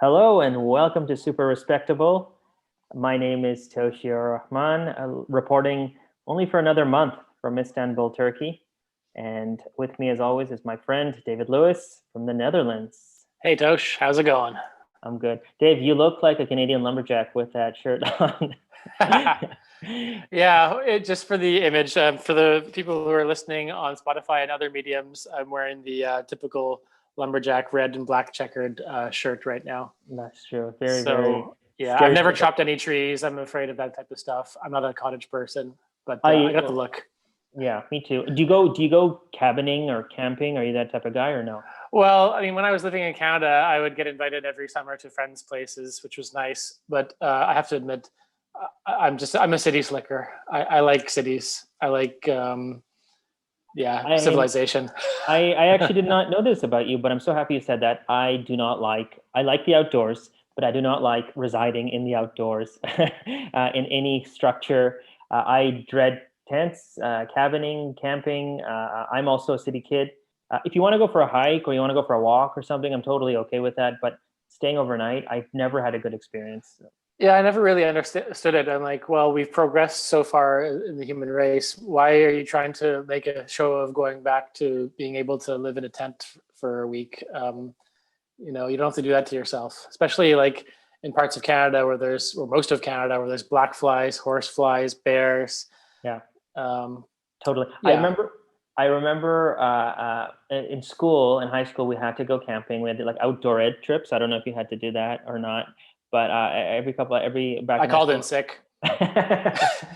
Hello and welcome to Super Respectable. My name is Tosh Rahman, reporting only for another month from Istanbul, Turkey. And with me, as always, is my friend David Lewis from the Netherlands. Hey Tosh, how's it going? I'm good. Dave, you look like a Canadian lumberjack with that shirt on. Yeah, just for the image, for the people who are listening on Spotify and other mediums, I'm wearing the typical lumberjack red and black checkered shirt right now. That's true. Very, very So yeah, I've never stereotypical. chopped any trees. I'm afraid of that type of stuff. I'm not a cottage person, but I I got the look. yeah, me too. Do you go cabining or camping? Are you that type of guy or no? Well, I mean, when I was living in Canada, I would get invited every summer to friends' places, which was nice. But I have to admit, I'm a city slicker. I like cities. I like I civilization. I actually did not know this about you, but I'm so happy you said that. I like the outdoors, but I do not like residing in the outdoors in any structure. I dread tents, cabining, camping. I'm also a city kid. If you want to go for a hike or you want to go for a walk or something, I'm totally okay with that. But staying overnight, I've never had a good experience. Yeah, I never really understood it. I'm like, well, we've progressed so far in the human race. Why are you trying to make a show of going back to being able to live in a tent for a week? You don't have to do that to yourself, especially like in parts of Canada or most of Canada, where there's black flies, horse flies, bears. Yeah. Um, Totally. I yeah, remember. I remember in school, in high school, we had to go camping. We had like outdoor ed trips. I don't know if you had to do that or not, but every back I in high called in school. sick.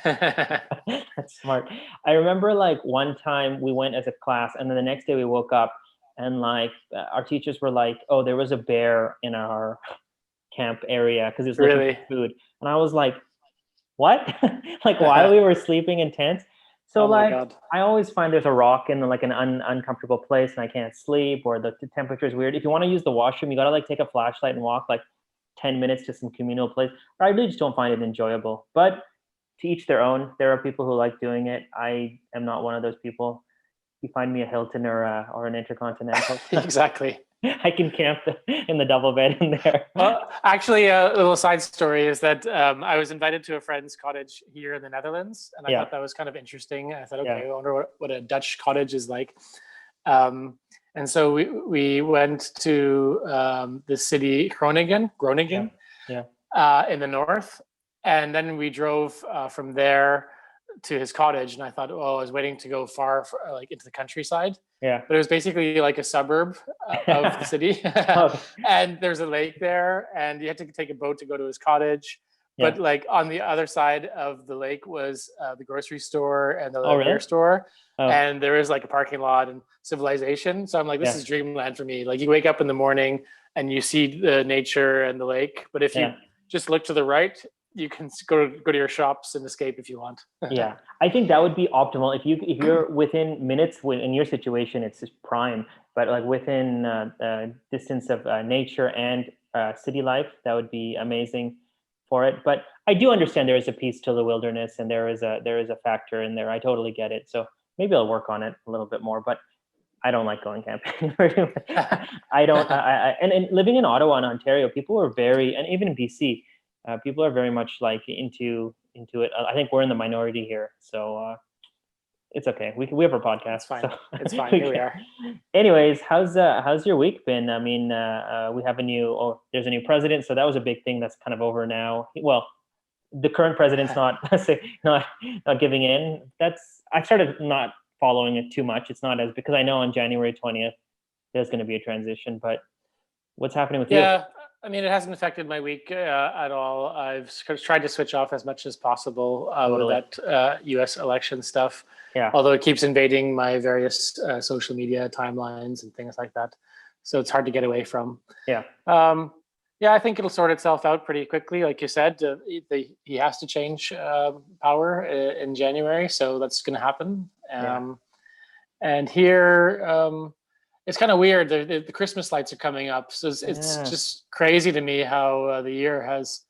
That's smart. I remember like one time we went as a class, and then the next day we woke up, and like our teachers were like, "Oh, there was a bear in our camp area because it was looking Really? for food," and I was like, what? Like while we were sleeping in tents. So Oh my like God. I always find there's a rock in like an uncomfortable place and I can't sleep or the temperature is weird. If you want to use the washroom, you gotta like take a flashlight and walk like 10 minutes to some communal place. I really just don't find it enjoyable. But to each their own. There are people who like doing it. I am not one of those people. You find me a Hilton or an Intercontinental. Exactly. I can camp in the double bed in there. Well, actually, a little side story is that I was invited to a friend's cottage here in the Netherlands, and I Yeah, thought that was kind of interesting. I thought, yeah, okay, I wonder what a Dutch cottage is like. Um, and so we went to the city yeah, Groningen yeah, in the north, and then we drove from there to his cottage. And I thought, oh, I was waiting to go like into the countryside, yeah. but it was basically like a suburb of the city. Okay. And there's a lake there, and you had to take a boat to go to his cottage. Yeah. But like on the other side of the lake was the grocery store and Oh, the beer really? store, Oh, and there is like a parking lot and civilization. So I'm like, this yeah, is dreamland for me. Like you wake up in the morning and you see the nature and the lake, but if you yeah, just look to the right, you can go to your shops and escape if you want. yeah. I think that would be optimal if you're within minutes. In your situation, it's just prime. But like within distance of nature and city life, that would be amazing for it. But I do understand there is a piece to the wilderness, and there is a factor in there. I totally get it. So maybe I'll work on it a little bit more. But I don't like going camping. I don't. And living in Ottawa and Ontario, people are very, and even in BC, people are very much like into it. I think we're in the minority here, so it's okay. We have our podcast, It's fine. so It's fine. we Here we can. are. Anyways, how's your week been? I mean, we have a new. Oh, there's a new president, so that was a big thing. That's kind of over now. Well, the current president's not not giving in. That's I started not following it too much. It's not as because I know on January 20th there's going to be a transition. But what's happening with you? Yeah, I mean, it hasn't affected my week at all. I've tried to switch off as much as possible with Totally. that U.S. election stuff, Yeah. although it keeps invading my various social media timelines and things like that. So it's hard to get away from. Yeah. Um, yeah, I think it'll sort itself out pretty quickly. Like you said, he has to change power in January, so that's going to happen. Yeah. And here, it's kind of weird. The Christmas lights are coming up, so it's Yeah. just crazy to me how the year has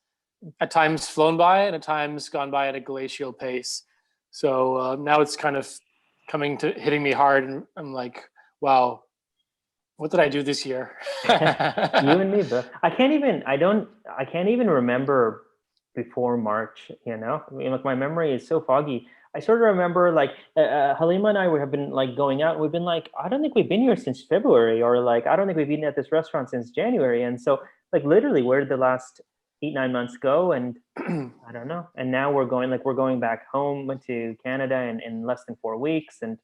at times flown by and at times gone by at a glacial pace. So now it's kind of coming to hitting me hard, and I'm like, wow, What did I do this year? You and me, bro. I can't even remember before March, you know? I mean, like my memory is so foggy. I sort of remember like Halima and I have been like going out. We've been like, I don't think we've been here since February, or like, I don't think we've eaten at this restaurant since January. And so like literally where did the last 8, 9 months go? And I don't know. And now we're going back home to Canada in less than 4 weeks. And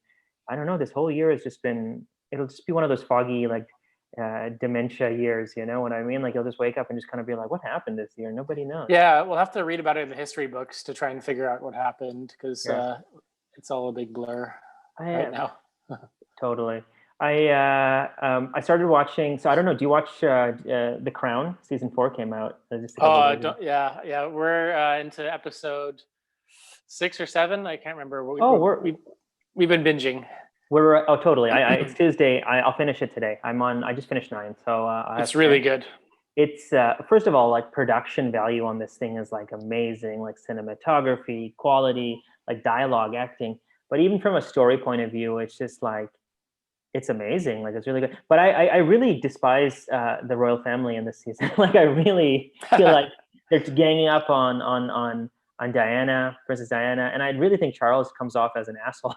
I don't know, this whole year has just been, it'll just be one of those foggy, like dementia years, you know what I mean? Like you'll just wake up and just kind of be like, what happened this year? Nobody knows. Yeah, we'll have to read about it in the history books to try and figure out what happened, because Yeah. it's all a big blur I right now. totally. I started watching. So I don't know. Do you watch The Crown? Season 4 came out just a couple of days ago. Yeah. We're into episode 6 or 7. I can't remember. We've been binging. We're totally. It's Tuesday. I'll finish it today. I just finished 9, so it's really good. It's first of all, like production value on this thing is like amazing, like cinematography, quality, like dialogue, acting. But even from a story point of view, it's just like it's amazing. Like it's really good. But I really despise the royal family in this season. Like I really feel like they're ganging up on Diana, Princess Diana, and I really think Charles comes off as an asshole,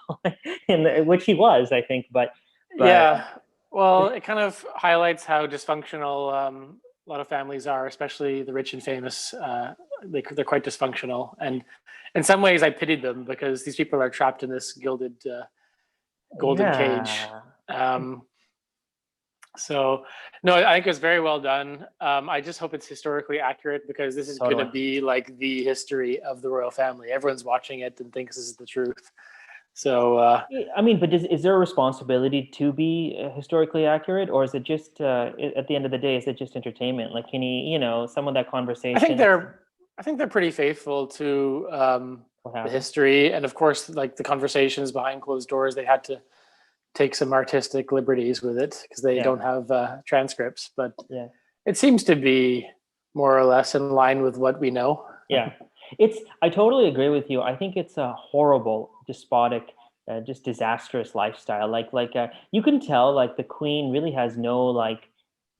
which he was, I think. But yeah, well, it kind of highlights how dysfunctional a lot of families are, especially the rich and famous. They're quite dysfunctional, and in some ways, I pitied them because these people are trapped in this gilded golden cage. So no, I think it was very well done. I just hope it's historically accurate, because this is going to be like the history of the royal family. Everyone's watching it and thinks this is the truth. So I mean, but is there a responsibility to be historically accurate, or is it just at the end of the day, is it just entertainment? Like, can he, some of that conversation? I think they're pretty faithful to the history, and of course, like the conversations behind closed doors, they had to take some artistic liberties with it because they don't have transcripts. But it seems to be more or less in line with what we know. Yeah, I totally agree with you. I think it's a horrible, despotic, just disastrous lifestyle. Like you can tell, like the queen really has no like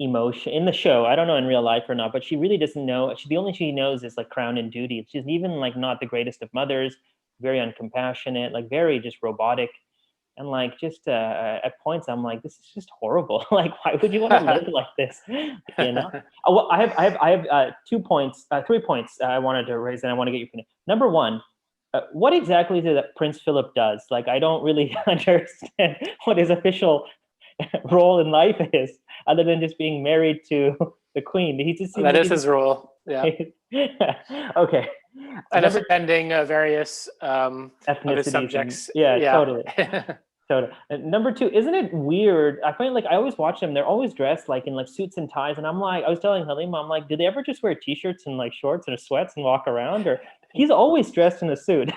emotion in the show. I don't know in real life or not, but she really doesn't know. The only she knows is like crown and duty. She's even like not the greatest of mothers, very uncompassionate, like very just robotic. And like just at points, I'm like, this is just horrible. Like, why would you want to live like this? Well, I have 2 points, 3 points I wanted to raise, and I want to get your opinion. Number one, what exactly is it that Prince Philip does? Like, I don't really understand what his official role in life is, other than just being married to the Queen. That is his role. Yeah. Okay. And offending various ethnicities, subjects. Totally. Totally. And number 2, isn't it weird? I find like I always watch them. They're always dressed like in like suits and ties, and I'm like, I was telling Halima, I'm like, do they ever just wear t-shirts and like shorts and sweats and walk around? Or he's always dressed in a suit.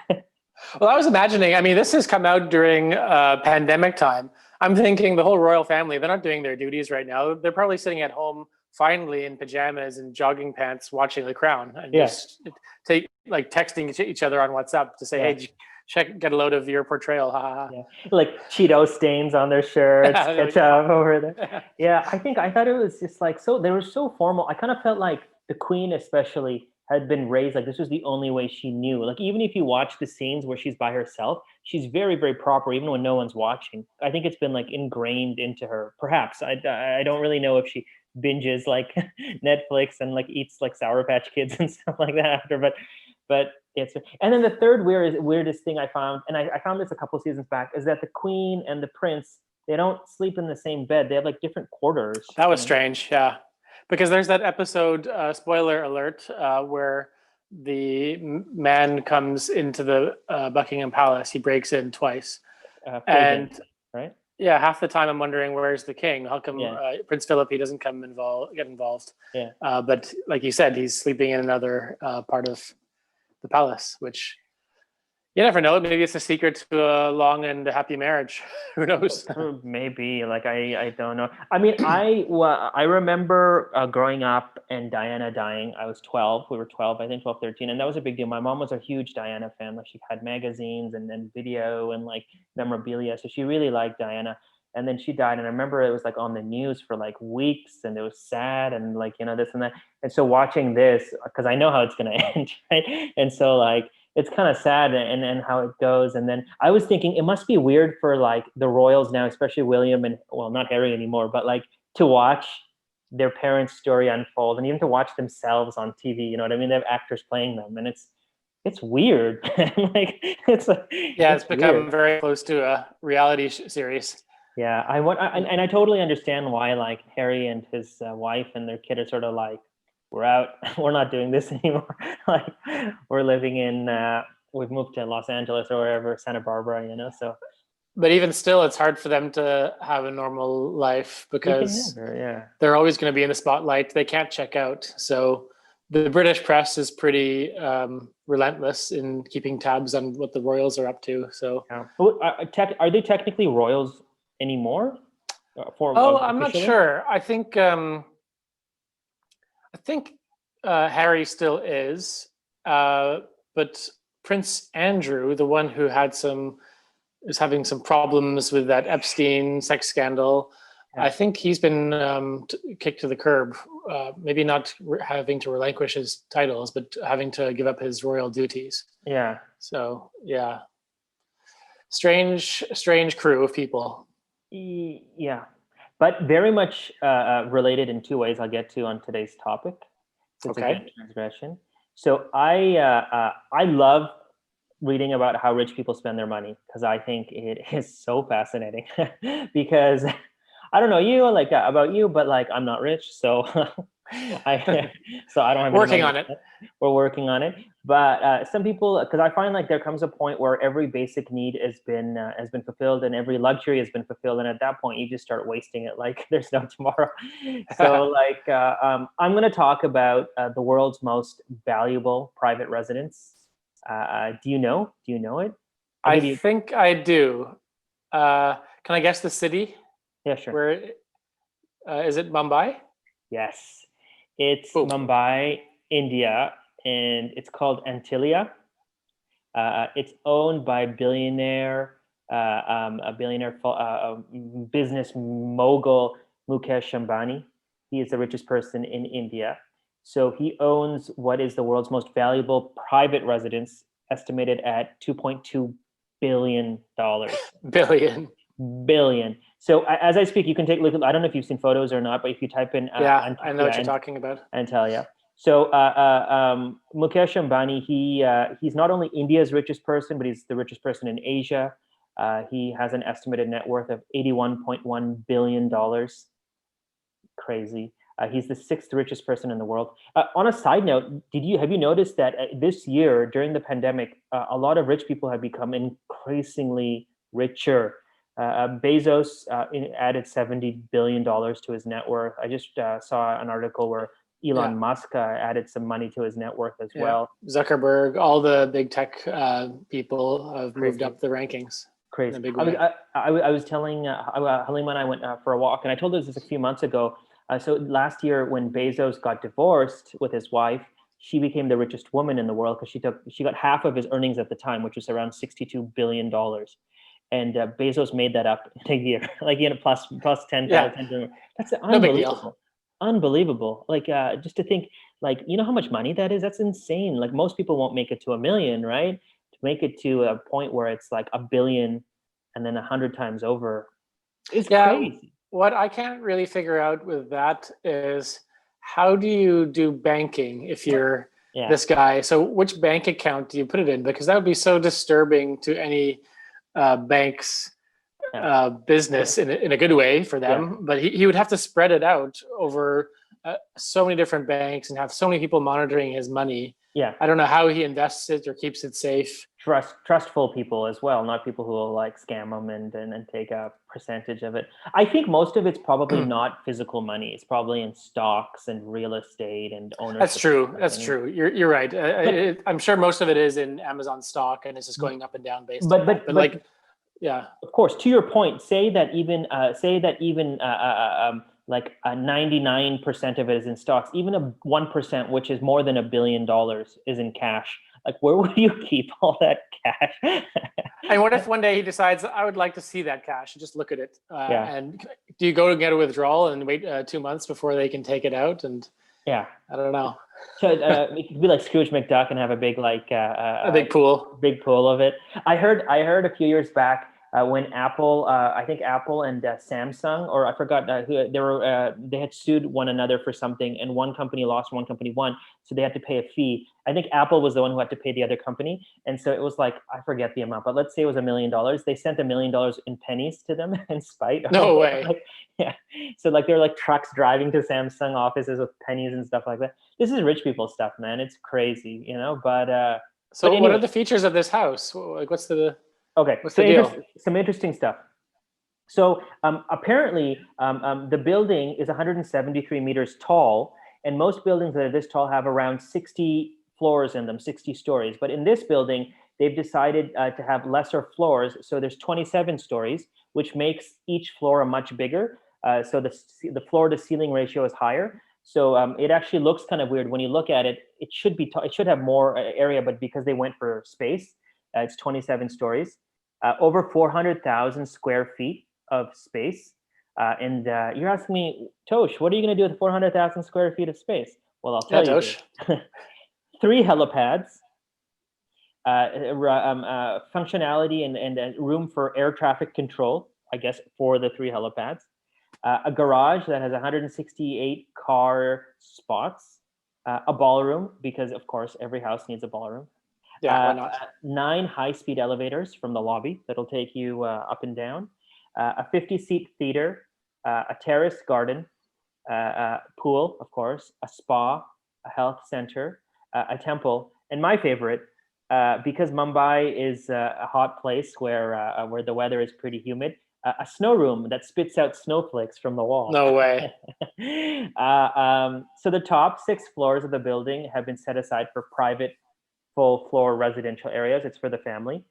Well, I was imagining. I mean, this has come out during pandemic time. I'm thinking the whole royal family, they're not doing their duties right now. They're probably sitting at home finally in pajamas and jogging pants watching The Crown, and just texting each other on WhatsApp to say, hey, get a load of your portrayal. Like Cheeto stains on their shirts, ketchup over there. I thought it was just like, so they were so formal. I kind of felt like the Queen especially had been raised like this was the only way she knew. Like even if you watch the scenes where she's by herself, she's very, very proper, even when no one's watching. I think it's been like ingrained into her. Perhaps I don't really know if she binges like Netflix and like eats like Sour Patch Kids and stuff like that after, but it's. And then the third weirdest thing I found, and I found this a couple seasons back, is that the Queen and the Prince, they don't sleep in the same bed. They have like different quarters. That was strange, yeah. Because there's that episode, spoiler alert, where the man comes into the Buckingham Palace. He breaks in twice, and right. Yeah, half the time I'm wondering where's the king? How come Prince Philip, he doesn't get involved? Yeah. But like you said, he's sleeping in another part of the palace, which you never know. Maybe it's a secret to a long and happy marriage. Who knows? Maybe. Like I don't know. I mean, I remember growing up and Diana dying. I was 12. We were 12, I think 12, 13. And that was a big deal. My mom was a huge Diana fan. Like she had magazines and video and like memorabilia. So she really liked Diana. and then she died. And I remember it was like on the news for like weeks, and it was sad, and like, this and that. And so watching this, because I know how it's going to end, right? And so like it's kind of sad, and how it goes. And then I was thinking it must be weird for like the royals now, especially William and, well, not Harry anymore, but like to watch their parents' story unfold, and even to watch themselves on TV. You know what I mean? They have actors playing them, and it's weird. Like It's become weird. very close to a reality series. Yeah, and I totally understand why like Harry and his wife and their kid are sort of like, we're out, we're not doing this anymore. Like we're living in, we've moved to Los Angeles or wherever, Santa Barbara, So But even still, it's hard for them to have a normal life they can because never, yeah. they're always going to be in the spotlight. They can't check out. So the British press is pretty relentless in keeping tabs on what the royals are up to. So, Yeah. Are they technically royals anymore? I'm not sure. I think Harry still is, but Prince Andrew, the one who is having some problems with that Epstein sex scandal. Yeah. I think he's been kicked to the curb. Maybe not having to relinquish his titles, but having to give up his royal duties. Yeah. So yeah, strange crew of people. Yeah, but very much related in two ways. I'll get to on today's topic. It's again transgression. So I love reading about how rich people spend their money, because I think it is so fascinating. Because I don't know about you, but like I'm not rich, so I don't have working on it. We're working on it, but some people, because I find like there comes a point where every basic need has been fulfilled, and every luxury has been fulfilled, and at that point you just start wasting it like there's no tomorrow. So like I'm going to talk about the world's most valuable private residence. Do you know it? I think I do. Can I guess the city? Yeah, sure. Where is it? Mumbai? Yes, it's Mumbai, India, and it's called Antilia. It's owned by a billionaire business mogul, Mukesh Ambani. He is the richest person in India. So he owns what is the world's most valuable private residence, estimated at $2.2 billion. Billion. So as I speak, you can take a look. I don't know if you've seen photos or not, but if you type in, I know what you're talking about. Antilia. So Mukesh Ambani, he's not only India's richest person, but he's the richest person in Asia. He has an estimated net worth of $81.1 billion. Crazy. He's the sixth richest person in the world. On a side note, have you noticed that this year during the pandemic, a lot of rich people have become increasingly richer? Bezos added $70 billion to his net worth. I just saw an article where Elon Musk added some money to his net worth as well. Zuckerberg, all the big tech people have moved up the rankings. Crazy. In a big way. I was telling Halima and I went for a walk, and I told her this a few months ago. So last year when Bezos got divorced with his wife, she became the richest woman in the world because she got half of his earnings at the time, which was around $62 billion. And Bezos made that up in a year, like plus 10. That's unbelievable. No big deal. Unbelievable. Like just to think, like, you know how much money that is? That's insane. Like most people won't make it to $1 million, right? To make it to a point where it's like $1 billion and then 100 times over is crazy. What I can't really figure out with that is, how do you do banking if you're this guy? So which bank account do you put it in? Because that would be so disturbing to any bank's business in a good way for them. But he would have to spread it out over so many different banks and have so many people monitoring his money. Yeah, I don't know how he invests it or keeps it safe. Trustful people as well, not people who will like scam them and take a percentage of it. I think most of it's probably not physical money. It's probably in stocks and real estate and ownership. That's true. You're right. I'm sure most of it is in Amazon stock, and it's just going up and down based on that. But like, yeah. Of course, to your point, say that even like 99% of it is in stocks. Even a 1%, which is more than $1 billion, is in cash. Like, where would you keep all that cash? And what if one day he decides, I would like to see that cash and just look at it? Yeah. And do you go to get a withdrawal and wait 2 months before they can take it out? And Yeah. I don't know. So it could be like Scrooge McDuck and have a big A big pool. big pool of it. I heard a few years back when Apple, I think Apple and Samsung, or I forgot who they had sued one another for something, and one company lost, one company won, so they had to pay a fee. I think Apple was the one who had to pay the other company, and so it was like, I forget the amount, but let's say it was $1 million. They sent $1 million in pennies to them in spite. No way. Like, yeah, so like they're like trucks driving to Samsung offices with pennies and stuff like that. This is rich people stuff, man. It's crazy, But So but what are anyway. the features of this house? Like, what's the Okay, what's so the deal? some interesting stuff. So apparently, the building is 173 meters tall, and most buildings that are this tall have around 60 floors in them, 60 stories. But in this building, they've decided to have lesser floors. So there's 27 stories, which makes each floor a much bigger. So the floor to ceiling ratio is higher. So it actually looks kind of weird when you look at it. It should be it should have more area, but because they went for space, it's 27 stories, over 400,000 square feet of space. And you're asking me, Tosh, what are you going to do with 400,000 square feet of space? Well, I'll Yeah, tell you. Tosh. 3 helipads, functionality and room for air traffic control, I guess, for the 3 helipads. A garage that has 168 car spots, a ballroom, because of course every house needs a ballroom. Yeah, why not? 9 high-speed elevators from the lobby that'll take you up and down, a 50-seat theater, a terrace garden, pool, of course, a spa, a health center, a temple, and my favorite, because Mumbai is a hot place where the weather is pretty humid, a snow room that spits out snowflakes from the wall. No way. So the top 6 floors of the building have been set aside for private full floor residential areas. It's for the family.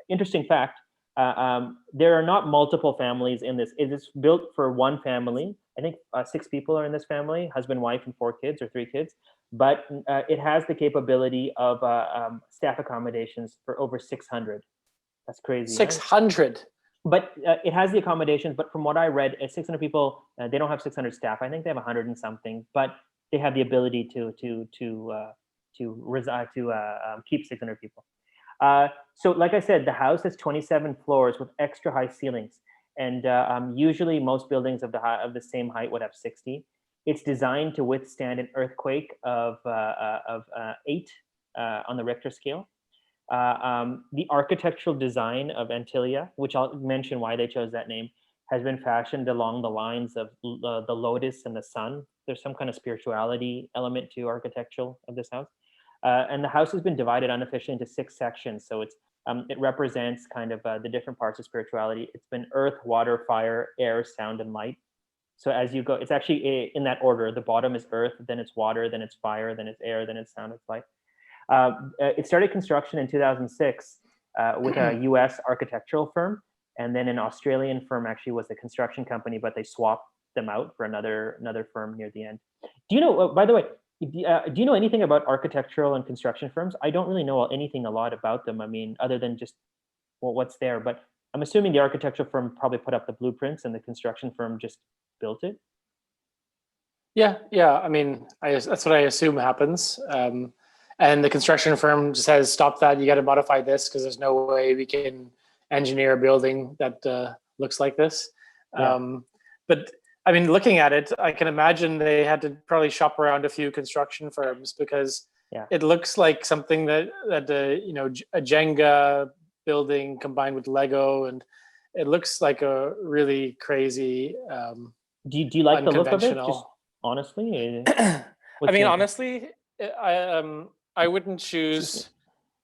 Interesting fact, there are not multiple families in this. It is built for one family. I think 6 people are in this family, husband, wife, and 4 kids or 3 kids. But it has the capability of staff accommodations for over 600. That's crazy. 600. Right? But it has the accommodations. But from what I read, 600 people, they don't have 600 staff. I think they have 100 and something. But they have the ability to keep 600 people. So like I said, the house has 27 floors with extra high ceilings. And usually most buildings of the same height would have 60. It's designed to withstand an earthquake of 8 on the Richter scale. The architectural design of Antilia, which I'll mention why they chose that name, has been fashioned along the lines of the lotus and the sun. There's some kind of spirituality element to architectural of this house. And the house has been divided unofficially into 6 sections. So it represents kind of the different parts of spirituality. It's been earth, water, fire, air, sound, and light. So as you go, it's actually in that order. The bottom is earth, then it's water, then it's fire, then it's air, then it's sound, it's light. It started construction in 2006 with a US architectural firm. And then an Australian firm actually was the construction company, but they swapped them out for another firm near the end. Do you know, by the way, do you know anything about architectural and construction firms? I don't really know anything a lot about them. I mean, other than just what's there. But I'm assuming the architectural firm probably put up the blueprints and the construction firm just built it. Yeah. I mean, that's what I assume happens. And the construction firm just says, stop that. You got to modify this because there's no way we can engineer a building that looks like this. Yeah. But I mean, looking at it, I can imagine they had to probably shop around a few construction firms because it looks like something that a Jenga building combined with Lego, and it looks like a really crazy. Do you like the look of it? Just honestly, I mean, honestly, I wouldn't choose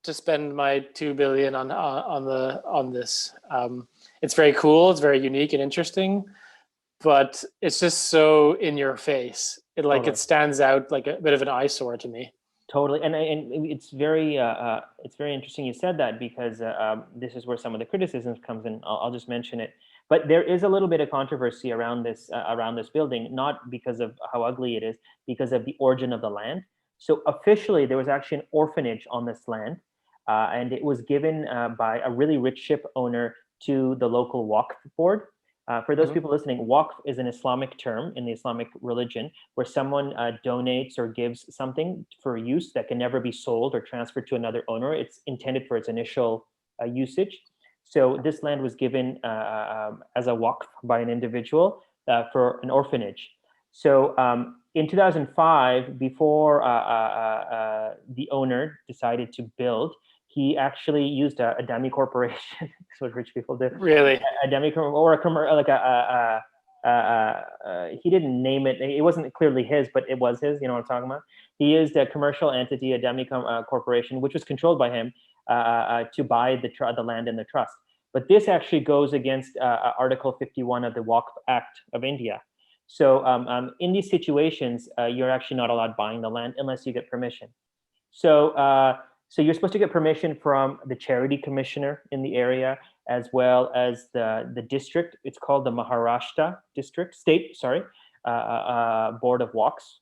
to spend my $2 billion on this. It's very cool. It's very unique and interesting. But it's just so in your face. It stands out like a bit of an eyesore to me. Totally, and it's very interesting you said that because this is where some of the criticisms comes in. I'll just mention it. But there is a little bit of controversy around this building, not because of how ugly it is, because of the origin of the land. So officially, there was actually an orphanage on this land, and it was given by a really rich ship owner to the local Waqf board. For those Mhm. people listening, Waqf is an Islamic term in the Islamic religion where someone donates or gives something for use that can never be sold or transferred to another owner. It's intended for its initial usage. So this land was given as a Waqf by an individual for an orphanage. So in 2005, before the owner decided to build, he actually used a dummy corporation. That's what rich people do. Really? A dummy or like he didn't name it. It wasn't clearly his, but it was his. You know what I'm talking about? He used a commercial entity, a dummy corporation, which was controlled by him, to buy the land in the trust. But this actually goes against Article 51 of the Waqf Act of India. So in these situations, you're actually not allowed buying the land unless you get permission. So you're supposed to get permission from the charity commissioner in the area, as well as the district. It's called the Maharashtra district state. Sorry, board of Waqfs.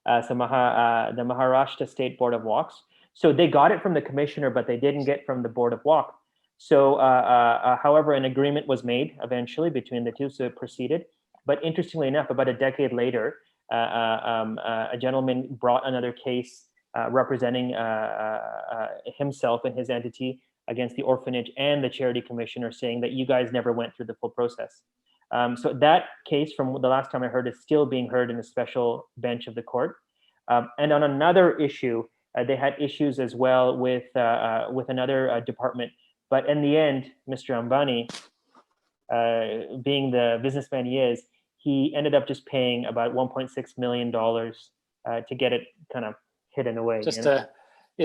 So the Maharashtra State Board of Waqfs. So they got it from the commissioner, but they didn't get from the Board of Waqf. So, however, an agreement was made eventually between the two, so it proceeded. But interestingly enough, about a decade later, a gentleman brought another case representing himself and his entity against the orphanage and the charity commissioner, saying that you guys never went through the full process. So that case, from the last time I heard, is still being heard in a special bench of the court. And on another issue, they had issues as well with another department. But in the end, Mr. Ambani, being the businessman he is, he ended up just paying about $1.6 million to get it kind of hidden away. Just to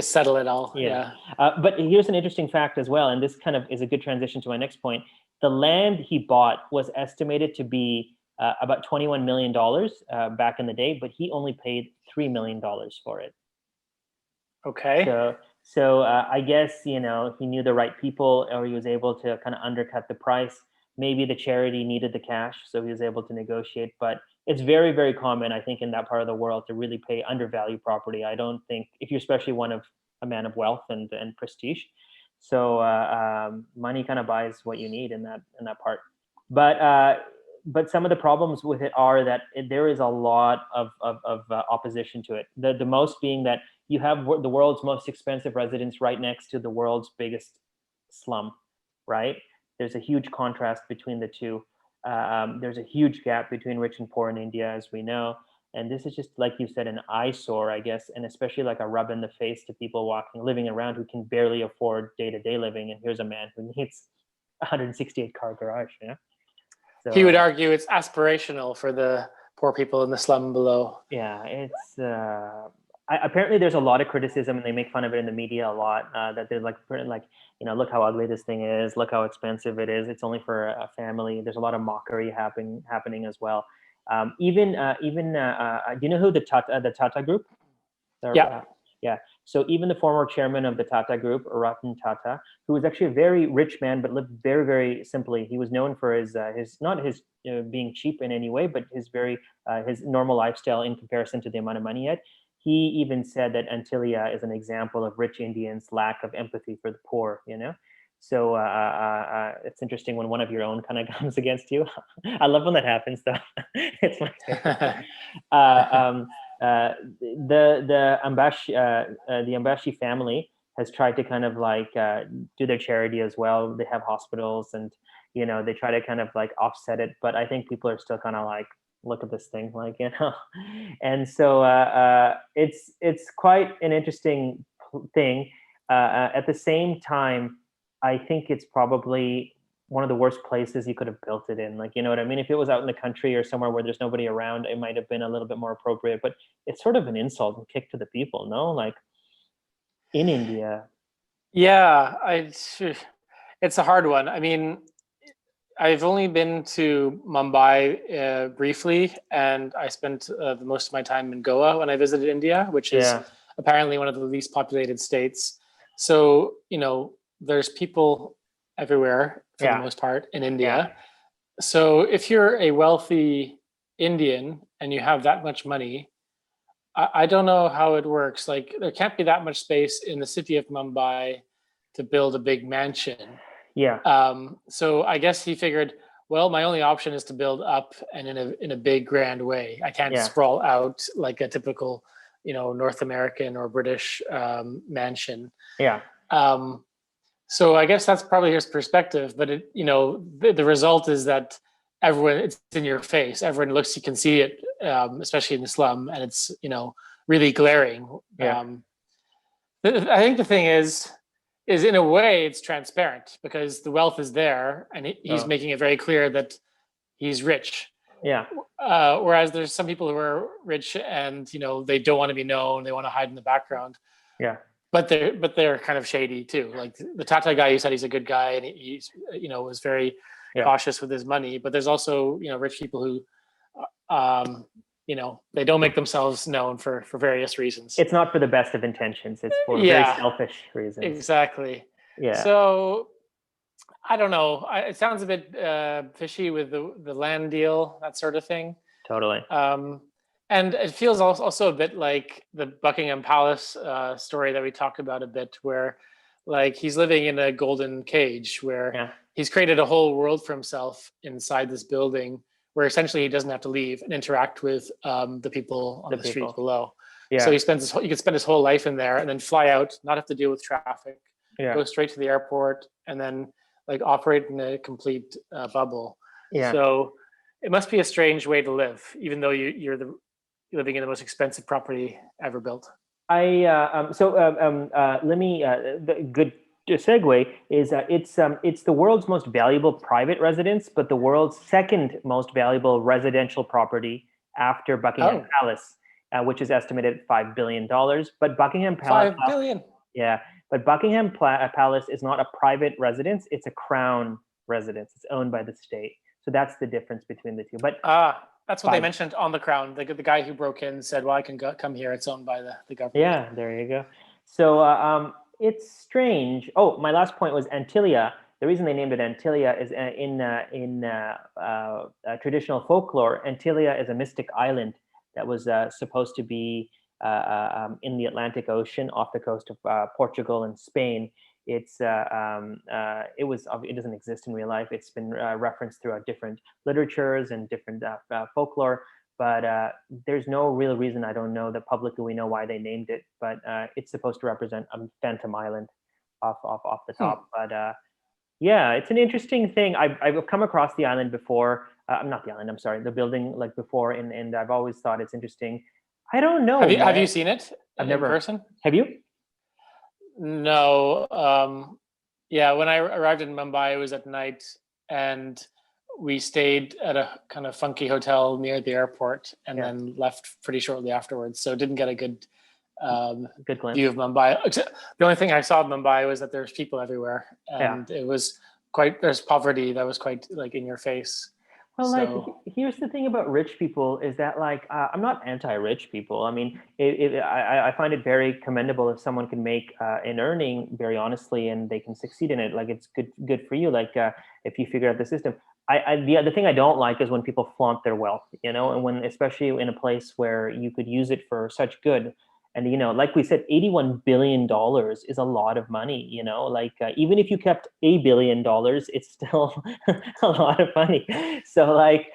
settle it all. Yeah. But here's an interesting fact as well, and this kind of is a good transition to my next point. The land he bought was estimated to be about $21 million back in the day, but he only paid $3 million for it. Okay. So I guess, he knew the right people, or he was able to kind of undercut the price. Maybe the charity needed the cash, so he was able to negotiate. But it's very, very common, I think, in that part of the world to really pay undervalued property. I don't think, if you're especially a man of wealth and prestige. So money kind of buys what you need in that part. But some of the problems with it are that there is a lot of opposition to it. The most being that you have the world's most expensive residence right next to the world's biggest slum, right? There's a huge contrast between the two. There's a huge gap between rich and poor in India, as we know. And this is just, like you said, an eyesore, I guess, and especially like a rub in the face to people living around who can barely afford day-to-day living. And here's a man who needs a 168 car garage, So, he would argue it's aspirational for the poor people in the slum below. Yeah, it's apparently there's a lot of criticism, and they make fun of it in the media a lot. That they're like, look how ugly this thing is. Look how expensive it is. It's only for a family. There's a lot of mockery happening as well. Even do you know who the Tata Group? Yeah. Yeah. So even the former chairman of the Tata Group, Ratan Tata, who was actually a very rich man but lived very, very simply. He was known for his not his being cheap in any way, but his normal lifestyle in comparison to the amount of money he had. He even said that Antilia is an example of rich Indians' lack of empathy for the poor. So it's interesting when one of your own kind of comes against you. I love when that happens, though. It's my favorite. The Ambashi family has tried to kind of like do their charity as well. They have hospitals, and they try to kind of like offset it. But I think people are still kind of like, look at this thing, and so it's quite an interesting thing. At the same time, I think it's probably one of the worst places you could have built it in. Like, you know what I mean? If it was out in the country or somewhere where there's nobody around, it might have been a little bit more appropriate, but it's sort of an insult and kick to the people, no? Like in India. Yeah, it's a hard one. I mean, I've only been to Mumbai briefly, and I spent the most of my time in Goa when I visited India, which is apparently one of the least populated states. So, there's people everywhere for the most part in India. So if you're a wealthy Indian and you have that much money, I don't know how it works. Like there can't be that much space in the city of Mumbai to build a big mansion. Yeah, So I guess he figured, well, my only option is to build up and in a big grand way. I can't yeah, sprawl out like a typical, North American or British mansion. yeah. Um, so I guess that's probably his perspective, but the result is that it's in your face. Everyone looks, you can see it, especially in the slum, and it's really glaring. Yeah. I think the thing is in a way it's transparent because the wealth is there, and he's Oh, making it very clear that he's rich. yeah, Whereas there's some people who are rich and they don't want to be known, they want to hide in the background, yeah, but they're kind of shady too. Like the Tata guy, you said he's a good guy and he's was very yeah. cautious with his money. But there's also rich people who they don't make themselves known for various reasons. It's not for the best of intentions. It's for very Yeah, selfish reasons. exactly. Yeah, So I don't know. It sounds a bit fishy with the land deal, that sort of thing. totally. And it feels also a bit like the Buckingham Palace story that we talked about a bit, where like he's living in a golden cage where Yeah, he's created a whole world for himself inside this building where essentially he doesn't have to leave and interact with the people on the the street people. below. So Yeah, he could spend his whole life in there and then fly out, not have to deal with traffic, yeah, go straight to the airport, and then like operate in a complete bubble. yeah. So it must be a strange way to live, even though you're living in the most expensive property ever built. Let me the good segue is it's the world's most valuable private residence, but the world's second most valuable residential property after Buckingham Oh, Palace, which is estimated at $5 billion. But Buckingham Palace, 5 billion. yeah, but Buckingham Palace is not a private residence; it's a crown residence. It's owned by the state, so that's the difference between the two. But That's what they five. mentioned on the Crown. The guy who broke in said, "Well, I can come here. It's owned by the government." Yeah, there you go. So it's strange. Oh, my last point was Antilia. The reason they named it Antilia is in traditional folklore, Antilia is a mystic island that was supposed to be in the Atlantic Ocean off the coast of Portugal and Spain. It doesn't exist in real life. It's been referenced throughout different literatures and different folklore, but there's no real reason. I don't know that publicly we know why they named it, but it's supposed to represent a phantom island off the Hmm. top. But yeah, it's an interesting thing. I've come across the island before. Not the island. I'm sorry, the building like before, and I've always thought it's interesting. I don't know, Have you man. seen it I've in never. person? Have you? No. Yeah, when I arrived in Mumbai, it was at night, and we stayed at a kind of funky hotel near the airport, and Yeah, then left pretty shortly afterwards. So didn't get a good good glimpse. view of Mumbai. The only thing I saw of Mumbai was that there's people everywhere, Yeah. and there's poverty that was quite like in your face. Well, like So here's the thing about rich people is that like I'm not anti-rich people. I mean, I find it very commendable if someone can make an earning very honestly and they can succeed in it. Like it's good for you. Like if you figure out the system. The thing I don't like is when people flaunt their wealth, and when especially in a place where you could use it for such good. And like we said, $81 billion is a lot of money. Like even if you kept $1 billion, it's still a lot of money. So like,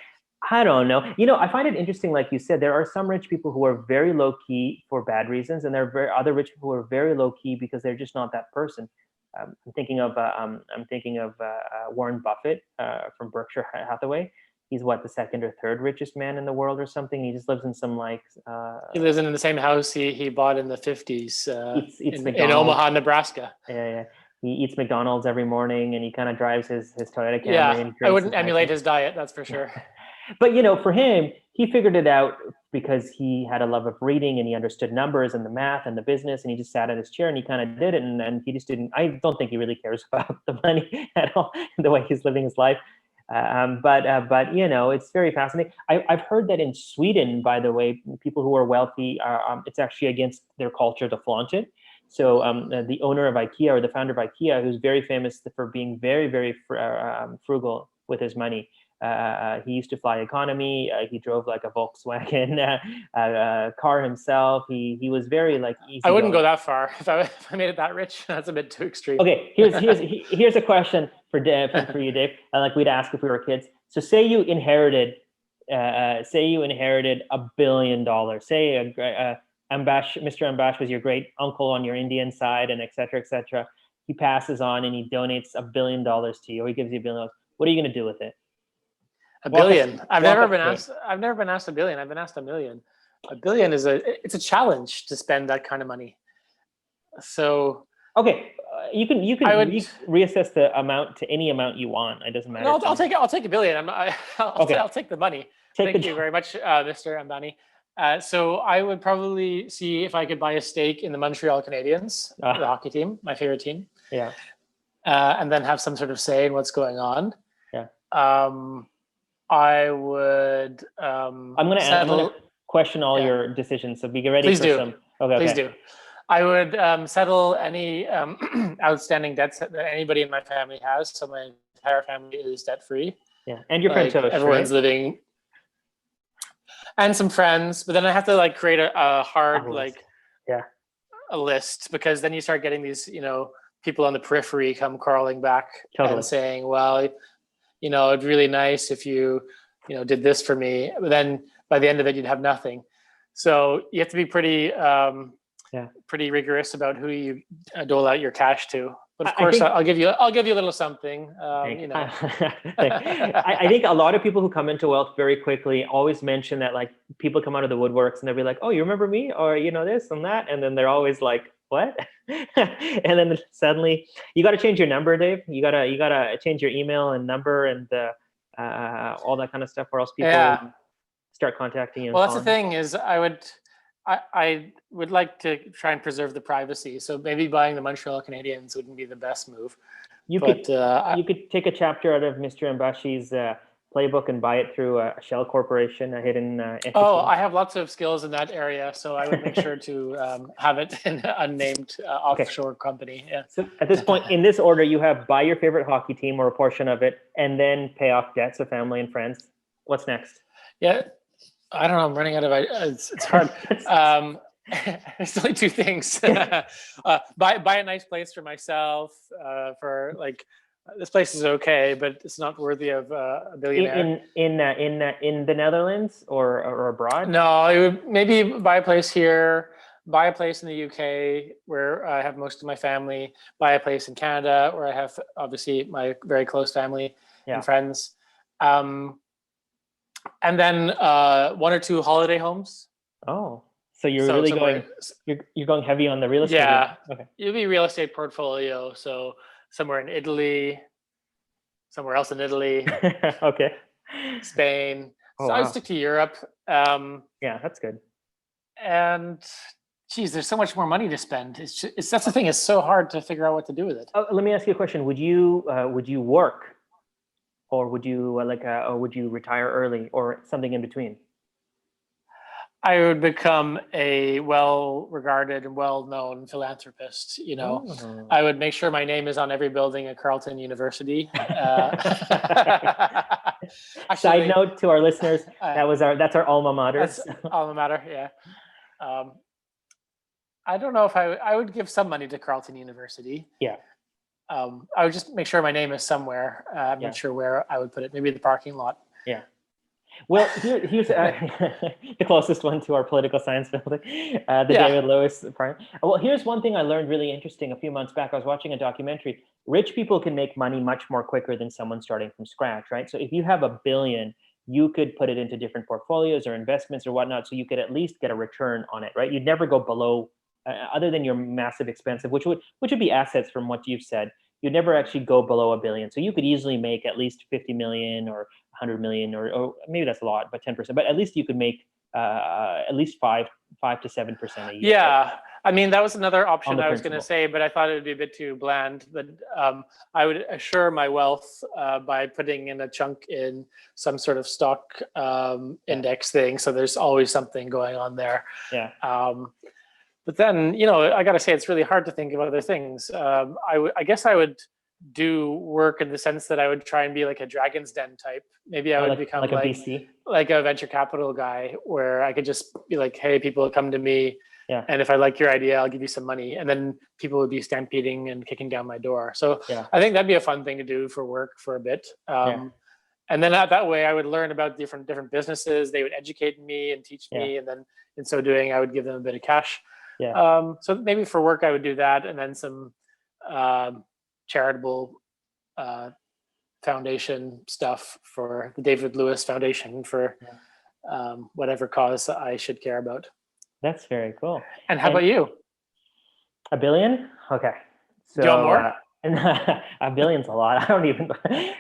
I don't know. I find it interesting. Like you said, there are some rich people who are very low key for bad reasons, and there are other rich people who are very low key because they're just not that person. I'm thinking of Warren Buffett from Berkshire Hathaway. He's what, the second or third richest man in the world or something. He just lives in some like he lives in the same house he bought in the 50s eats in McDonald's. Omaha, Nebraska. Yeah, yeah. He eats McDonald's every morning, and he kind of drives his Toyota Camry Yeah, and I drinks wouldn't his emulate Magnum. his diet, that's for sure. But for him, he figured it out because he had a love of reading and he understood numbers and the math and the business, and he just sat at his chair and he kind of did it, and he just didn't. I don't think he really cares about the money at all, the way he's living his life. But it's very fascinating. I've heard that in Sweden, by the way, people who are wealthy, it's actually against their culture to flaunt it. So the owner of IKEA, or the founder of IKEA, who's very famous for being very, very frugal with his money, He used to fly economy. He drove like a Volkswagen car himself. He was very like easy. I wouldn't go that far. If I made it that rich, that's a bit too extreme. Okay, here's a question for Dave, for you, Dave. Like we'd ask if we were kids. So say you inherited $1 billion. Say Mr. Ambash was your great uncle on your Indian side, and et cetera, et cetera. He passes on and he donates $1 billion to you, or he gives you $1 billion. What are you going to do with it? $1 billion. I've never been asked $1 billion. I've been asked $1 million. $1 billion it's a challenge to spend that kind of money. So okay, you can reassess the amount to any amount you want. It doesn't matter. No, I'll take $1 billion. I'll take the money. Thank you very much, Mr. Ambani. So I would probably see if I could buy a stake in the Montreal Canadiens, the hockey team, my favorite team. Yeah. And then have some sort of say in what's going on. Yeah. I would. I'm gonna question all your decisions. So be ready Please for do. some. Okay. Please do. I would settle any outstanding debts that anybody in my family has. So my entire family is debt free. Yeah, and your friend Tosh, everyone's right? living, and some friends. But then I have to like create a hard a list, because then you start getting these people on the periphery come crawling back and saying, well, it'd really nice if you did this for me. But then by the end of it, you'd have nothing. So you have to be pretty rigorous about who you dole out your cash to. But of course, I'll give you a little something. I think a lot of people who come into wealth very quickly always mention that, like, people come out of the woodworks and they'll be like, "Oh, you remember me?" or this and that, and then they're always like, "What?" And then suddenly, you got to change your number, Dave. You gotta change your email and number and all that kind of stuff, or else people start contacting you. Well, that's the thing is, I would like to try and preserve the privacy. So maybe buying the Montreal Canadiens wouldn't be the best move. You could take a chapter out of Mr. Ambashi's playbook and buy it through a shell corporation, a hidden entity. Oh, I have lots of skills in that area, so I would make sure to have it in an unnamed offshore company. Yeah. So at this point, in this order, you have buy your favorite hockey team or a portion of it, and then pay off debts of family and friends. What's next? Yeah. I don't know. I'm running out of ideas. It's hard. It's only two things. Buy a nice place for myself. For like, this place is okay, but it's not worthy of a billionaire. In the Netherlands or abroad? No, I would maybe buy a place here. Buy a place in the UK where I have most of my family. Buy a place in Canada where I have obviously my very close family and friends. And then 1 or 2 holiday homes. Oh, so you're really you're going heavy on the real estate. Yeah. Okay. It'll be real estate portfolio. So somewhere in Italy, somewhere else in Italy. Okay. Spain. So I would stick to Europe. Yeah, that's good. And geez, there's so much more money to spend. That's the thing. It's so hard to figure out what to do with it. Let me ask you a question. Would you work? Or would you would you retire early, or something in between? I would become a well-regarded and well-known philanthropist. I would make sure my name is on every building at Carleton University. Actually, side note to our listeners, that's our alma mater. That's alma mater, yeah. I don't know if I would give some money to Carleton University. Yeah. I would just make sure my name is somewhere. I'm not sure where I would put it. Maybe the parking lot. Yeah. Well, here's the closest one to our political science building, David Lewis Prime. Well, here's one thing I learned really interesting a few months back. I was watching a documentary. Rich people can make money much more quicker than someone starting from scratch, right? So if you have $1 billion, you could put it into different portfolios or investments or whatnot, so you could at least get a return on it, right? You'd never go below, other than your massive expensive, which would be assets from what you've said. You'd never actually go below $1 billion. So you could easily make at least 50 million or 100 million, or maybe that's a lot, but 10%. But at least you could make at least 5 to 7% a year. Yeah, I mean, that was another option I was going to say, but I thought it would be a bit too bland. But I would assure my wealth by putting in a chunk in some sort of stock index thing. So there's always something going on there. Yeah. But then, I got to say, it's really hard to think of other things. I guess I would do work in the sense that I would try and be like a Dragon's Den type. Maybe I would become like a VC. like a venture capital guy, where I could just be like, hey, people come to me, Yeah. and if I like your idea, I'll give you some money. And then people would be stampeding and kicking down my door. So Yeah. I think that'd be a fun thing to do for work for a bit. And then that way I would learn about different businesses. They would educate me and teach me. And then in so doing, I would give them a bit of cash. Yeah. So maybe for work, I would do that. And then some charitable foundation stuff for the David Lewis Foundation for whatever cause I should care about. That's very cool. And how about you? $1 billion? Okay. So do you want more? $1 billion's a lot. I don't even.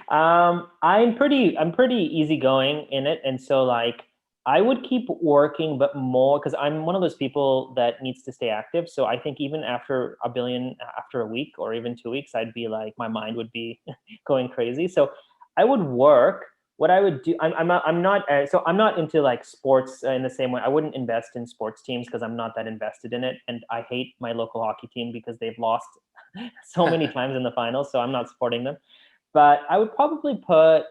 I'm pretty easygoing in it, and so like I would keep working, but more because I'm one of those people that needs to stay active. So I think even after $1 billion, after a week or even 2 weeks, I'd be like my mind would be going crazy. So I would work. What I would do, I'm not into like sports in the same way. I wouldn't invest in sports teams because I'm not that invested in it, and I hate my local hockey team because they've lost so many times in the finals, so I'm not supporting them. But I would probably put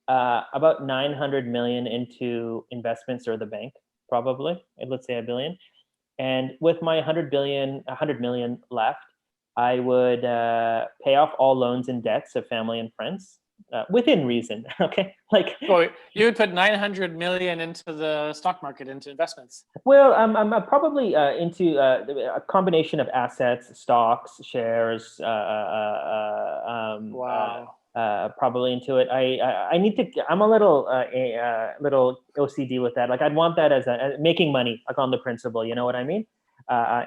about 900 million into investments or the bank, probably. Let's say $1 billion, and with my 100 million left, I would pay off all loans and debts of family and friends. Within reason, okay? Like, you would put 900 million into the stock market, into investments. Well, I'm probably into a combination of assets, stocks, shares. Wow. Probably into it. I need to. I'm a little OCD with that. Like, I'd want that as making money, like on the principle. You know what I mean?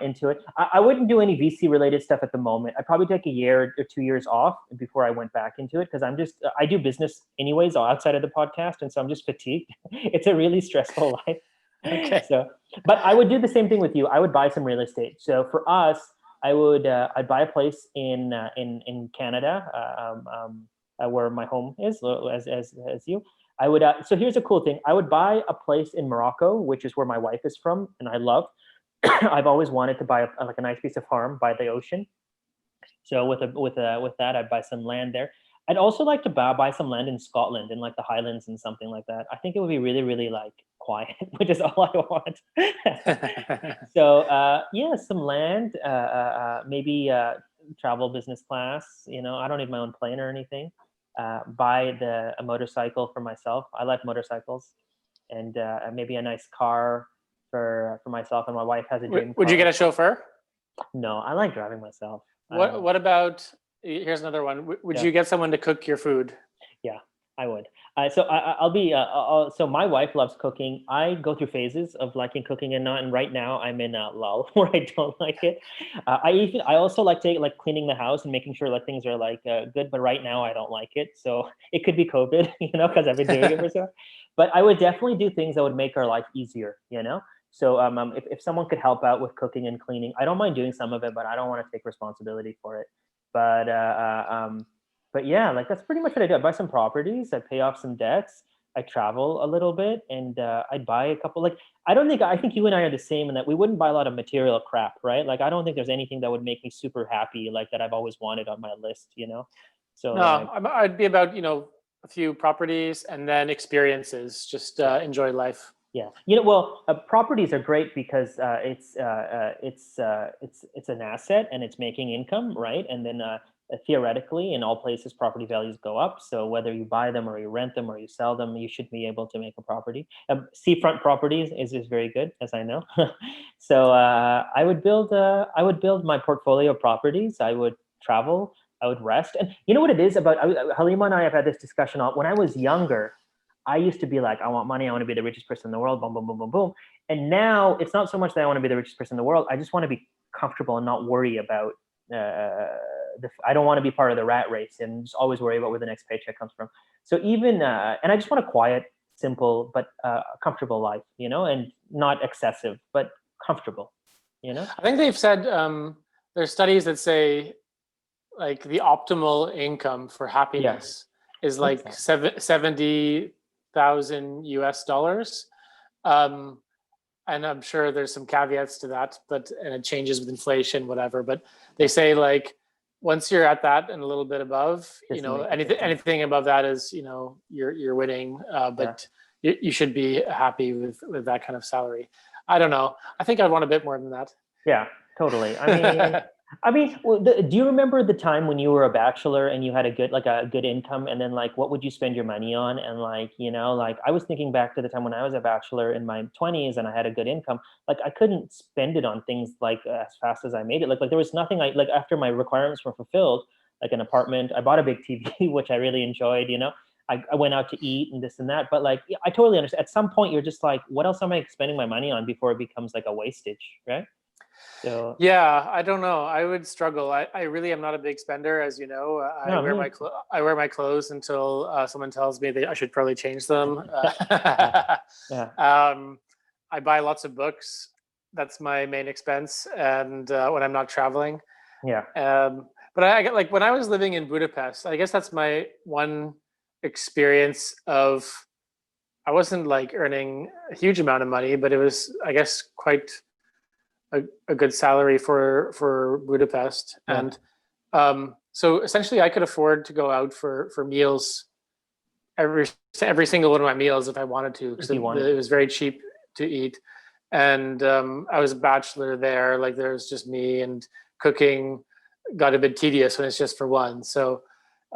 Into it. I wouldn't do any VC related stuff at the moment. I'd probably take a year or 2 years off before I went back into it, because I do business anyways outside of the podcast, and so I'm just fatigued. It's a really stressful life. Okay. So, but I would do the same thing with you. I would buy some real estate. So for us, I'd buy a place in Canada, where my home is, as you. I would. So here's a cool thing. I would buy a place in Morocco, which is where my wife is from, and I love. I've always wanted to buy a nice piece of farm by the ocean. So with that, I'd buy some land there. I'd also like to buy some land in Scotland, in like the Highlands and something like that. I think it would be really, really like quiet, which is all I want. So some land, maybe travel business class. You know, I don't need my own plane or anything. Buy a motorcycle for myself. I like motorcycles, and maybe a nice car for myself, and my wife has a dream. Would you get a chauffeur? No, I like driving myself. What about, here's another one. Would you get someone to cook your food? Yeah, I would. So my wife loves cooking. I go through phases of liking cooking and not, and right now I'm in a lull where I don't like it. I also like cleaning the house and making sure like things are like good, but right now I don't like it. So it could be COVID, because I've been doing it for so. But I would definitely do things that would make our life easier, So if someone could help out with cooking and cleaning, I don't mind doing some of it, but I don't want to take responsibility for it. But yeah, like that's pretty much what I do. I buy some properties, I pay off some debts, I travel a little bit, and I'd buy a couple. Like I think you and I are the same in that we wouldn't buy a lot of material crap, right? Like I don't think there's anything that would make me super happy like that I've always wanted on my list, So no, I'd be about a few properties and then experiences. Just enjoy life. Yeah, properties are great because it's an asset and it's making income, right? And then theoretically, in all places, property values go up. So whether you buy them or you rent them or you sell them, you should be able to make a property. Seafront properties is very good, as I know. So I would build my portfolio of properties. I would travel. I would rest. And you know what it is about Halima and I have had this discussion when I was younger. I used to be like, I want money. I want to be the richest person in the world. Boom, boom, boom, boom, boom. And now it's not so much that I want to be the richest person in the world. I just want to be comfortable and not worry about. I don't want to be part of the rat race and just always worry about where the next paycheck comes from. So even and I just want a quiet, simple but comfortable life, and not excessive but comfortable. I think they've said there's studies that say like the optimal income for happiness is like $70,000 US. And I'm sure there's some caveats to that, and it changes with inflation, whatever. But they say like once you're at that and a little bit above, Just to make a difference. anything above that is, you're winning. Yeah. But you should be happy with that kind of salary. I don't know. I think I'd want a bit more than that. Yeah, totally. Well, do you remember the time when you were a bachelor and you had a good income, and then like, what would you spend your money on? And like, like I was thinking back to the time when I was a bachelor in my 20s and I had a good income. Like, I couldn't spend it on things like as fast as I made it. Like there was nothing I like after my requirements were fulfilled, like an apartment. I bought a big TV, which I really enjoyed. I went out to eat and this and that. But like, yeah, I totally understand. At some point, you're just like, what else am I spending my money on before it becomes like a wastage, right? So Yeah, I don't know. I would struggle. I really am not a big spender, as you know. no, me. I wear my clothes until someone tells me that I should probably change them. Yeah, yeah, I buy lots of books. That's my main expense, and when I'm not traveling. yeah, But I get like when I was living in Budapest, I guess that's my one experience of I wasn't like earning a huge amount of money, but it was, I guess, quite a good salary for Budapest. yeah. And so essentially I could afford to go out for meals every every single one of my meals if I wanted to, because If you wanted it to. was very cheap to eat. And I was a bachelor there, like there was just me, and cooking got a bit tedious when it's just for one. So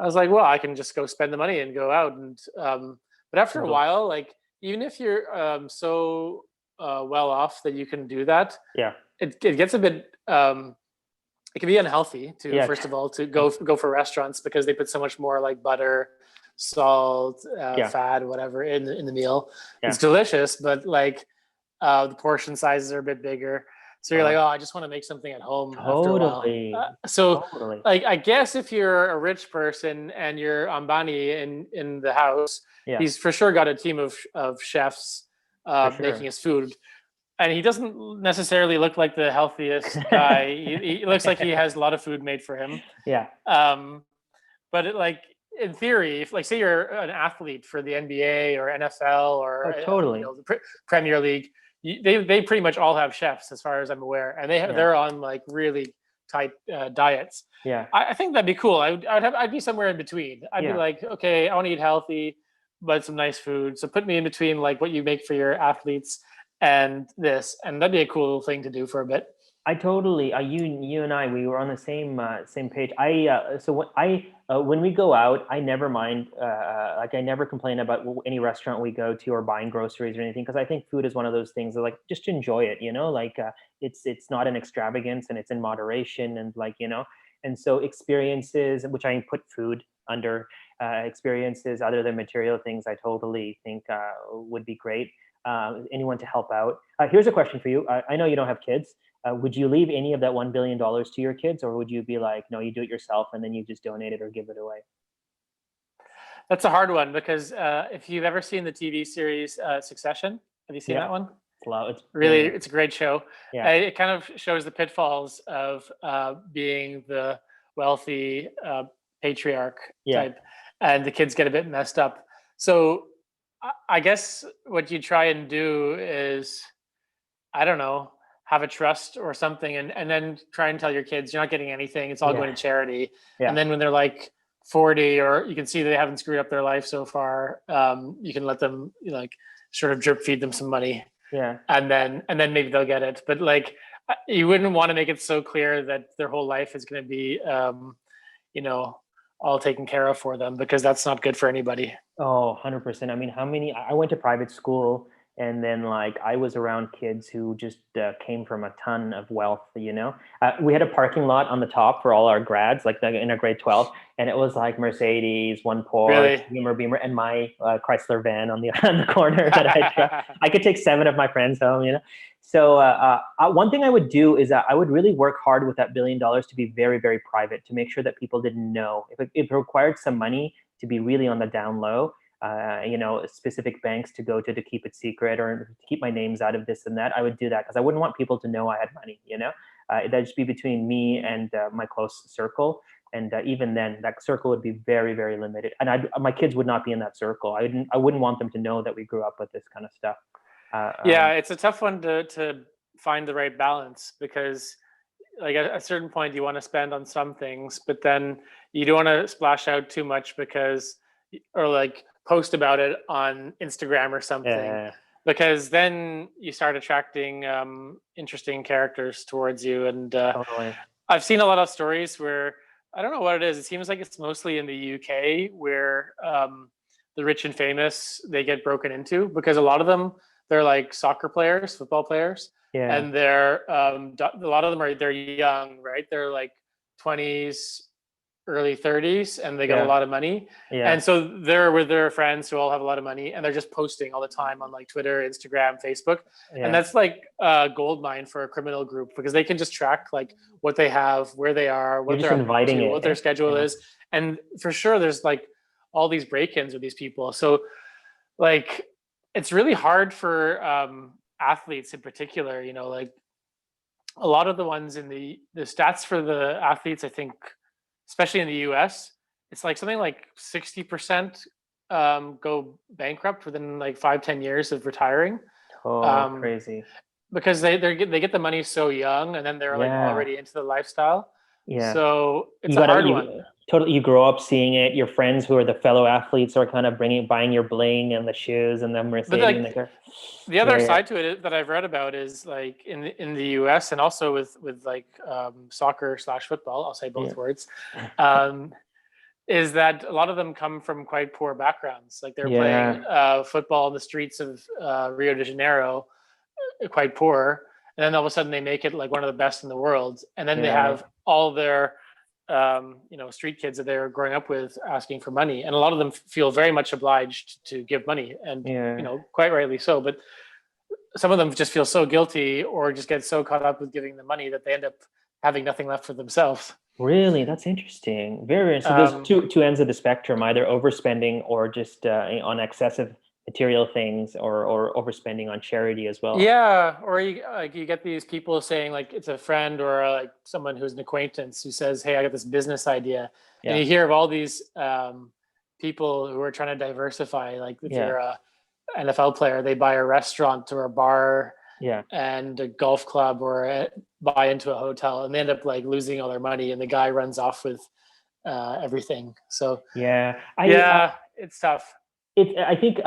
I was like, well, I can just go spend the money and go out. And but after a Totally. while, like even if you're so well off that you can do that, Yeah, it gets a bit it can be unhealthy to, yeah, first of all, to go for restaurants because they put so much more like butter, salt, yeah, fat, whatever in the meal. yeah. It's delicious, but like the portion sizes are a bit bigger, so you're like, Uh, oh, I just want to make something at home after a while. Totally, So totally. like I guess if you're a rich person and you're Ambani in the house, Yeah, he's for sure got a team of chefs for making sure. his food, and he doesn't necessarily look like the healthiest guy. He looks like he has a lot of food made for him. Yeah. Um, but like in theory, if like say you're an athlete for the NBA or NFL Oh, or totally. the Premier League, they pretty much all have chefs as far as I'm aware, and Yeah, they're on like really tight diets. yeah, I think that'd be cool. I'd be somewhere in between. I'd be yeah. like, okay, I want to eat healthy, but some nice food. So put me in between like what you make for your athletes and this, and that'd be a cool thing to do for a bit. I totally. You and I, we were on the same page. So when we go out, I never mind. Like I never complain about any restaurant we go to or buying groceries or anything, because I think food is one of those things that like just enjoy it. Like it's not an extravagance and it's in moderation and like and so experiences, which I put food under experiences other than material things, I totally think would be great. Anyone to help out. Here's a question for you. I know you don't have kids. Would you leave any of that $1 billion to your kids, or would you be like, no, you do it yourself and then you just donate it or give it away? That's a hard one because if you've ever seen the TV series Succession, have you seen Yeah, that one? it's low. It's Really, brilliant. it's a great show. Yeah, It kind of shows the pitfalls of being the wealthy patriarch yeah, type, and the kids get a bit messed up. So I guess what you try and do is, I don't know, have a trust or something, and then try and tell your kids you're not getting anything. It's all yeah, going to charity. And yeah, then when they're like 40, or you can see they haven't screwed up their life so far, you can let them like sort of drip feed them some money, yeah. and then maybe they'll get it. But like you wouldn't want to make it so clear that their whole life is going to be you know all taken care of for them, because that's not good for anybody. Oh, 100%. I mean, how many? I went to private school, and then like I was around kids who just came from a ton of wealth. We had a parking lot on the top for all our grads, like in our grade 12, and it was like Mercedes, one Porsche, Really. Beamer, and my Chrysler van on the on the corner that I could take 7 of my friends home. So one thing I would do is I would really work hard with that $1 billion to be very, very private, to make sure that people didn't know. If it required some money to be really on the down low, specific banks to go to keep it secret, or to keep my names out of this and that, I would do that because I wouldn't want people to know I had money. That'd just be between me and my close circle. And even then, that circle would be very, very limited. And my kids would not be in that circle. I wouldn't want them to know that we grew up with this kind of stuff. Uh, Yeah, um, it's a tough one to find the right balance, because like at a certain point you want to spend on some things, but then you don't want to splash out too much because, or like post about it on Instagram or something, Yeah, because then you start attracting interesting characters towards you. And totally. I've seen a lot of stories where I don't know what it is. It seems like it's mostly in the UK where the rich and famous they get broken into because a lot of them they're like soccer players, football players, Yeah, and they're a lot of them are they're young, right? They're like 20s, early 30s, and they got a yeah, lot of money. yeah, And so they're with their friends who all have a lot of money, and they're just posting all the time on like Twitter, Instagram, Facebook. And yeah. that's like a gold mine for a criminal group because they can just track like what they have, where they are, You're what just they're up inviting to, it. what their schedule Yeah. is. And for sure, there's like all these break-ins with these people. So like it's really hard for athletes in particular, like a lot of the ones in the stats for the athletes, I think, especially in the US, it's like something like 60% go bankrupt within like 5-10 years of retiring. Oh, Um, crazy. because they get the money so young and then they're like Yeah, already into the lifestyle. yeah. So You it's a gotta hard you one. totally you grow up seeing it. Your friends who are the fellow athletes are kind of buying your bling and the shoes and the But Mercedes and the like car. the other Yeah, side to it that I've read about is like in the US and also with like soccer slash football, I'll say yeah, both words. Um, is that a lot of them come from quite poor backgrounds. Like they're playing yeah, football in the streets of Rio de Janeiro, quite poor, and then all of a sudden they make it like one of the best in the world, and then they yeah, have all their street kids that they're growing up with asking for money, and a lot of them feel very much obliged to give money, and yeah. quite rightly so. But some of them just feel so guilty or just get so caught up with giving the money that they end up having nothing left for themselves. Really, that's interesting. Very. So there's Um, two ends of the spectrum, either overspending or just on excessive material things, or overspending on charity as well. Yeah, or you get these people saying like it's a friend or like someone who's an acquaintance who says, "Hey, I got this business idea," and Yeah, you hear of all these people who are trying to diversify. Like if yeah, you're a NFL player, they buy a restaurant or a bar yeah, and a golf club or buy into a hotel, and they end up like losing all their money, and the guy runs off with everything. So yeah. yeah, it's tough. I think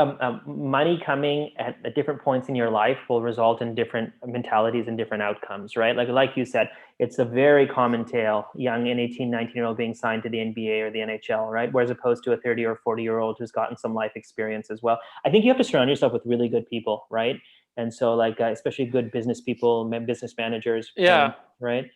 money coming at different points in your life will result in different mentalities and different outcomes, right? Like you said, it's a very common tale, young and 18, 19-year-old being signed to the NBA or the NHL, right? Whereas opposed to a 30 or 40-year-old who's gotten some life experience as well. I think you have to surround yourself with really good people, right? And so like, especially good business people, business managers, Yeah, friends, right?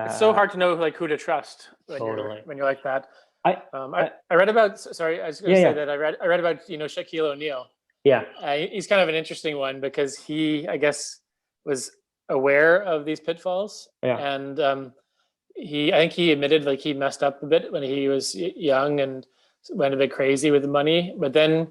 it's so Uh, hard to know like who to trust totally. when you're like that. I, I, I read about. Sorry, I was going yeah, to say yeah, that I read about Shaquille O'Neal. yeah, He's kind of an interesting one because he, I guess, was aware of these pitfalls, yeah, and I think he admitted like he messed up a bit when he was young and went a bit crazy with the money. But then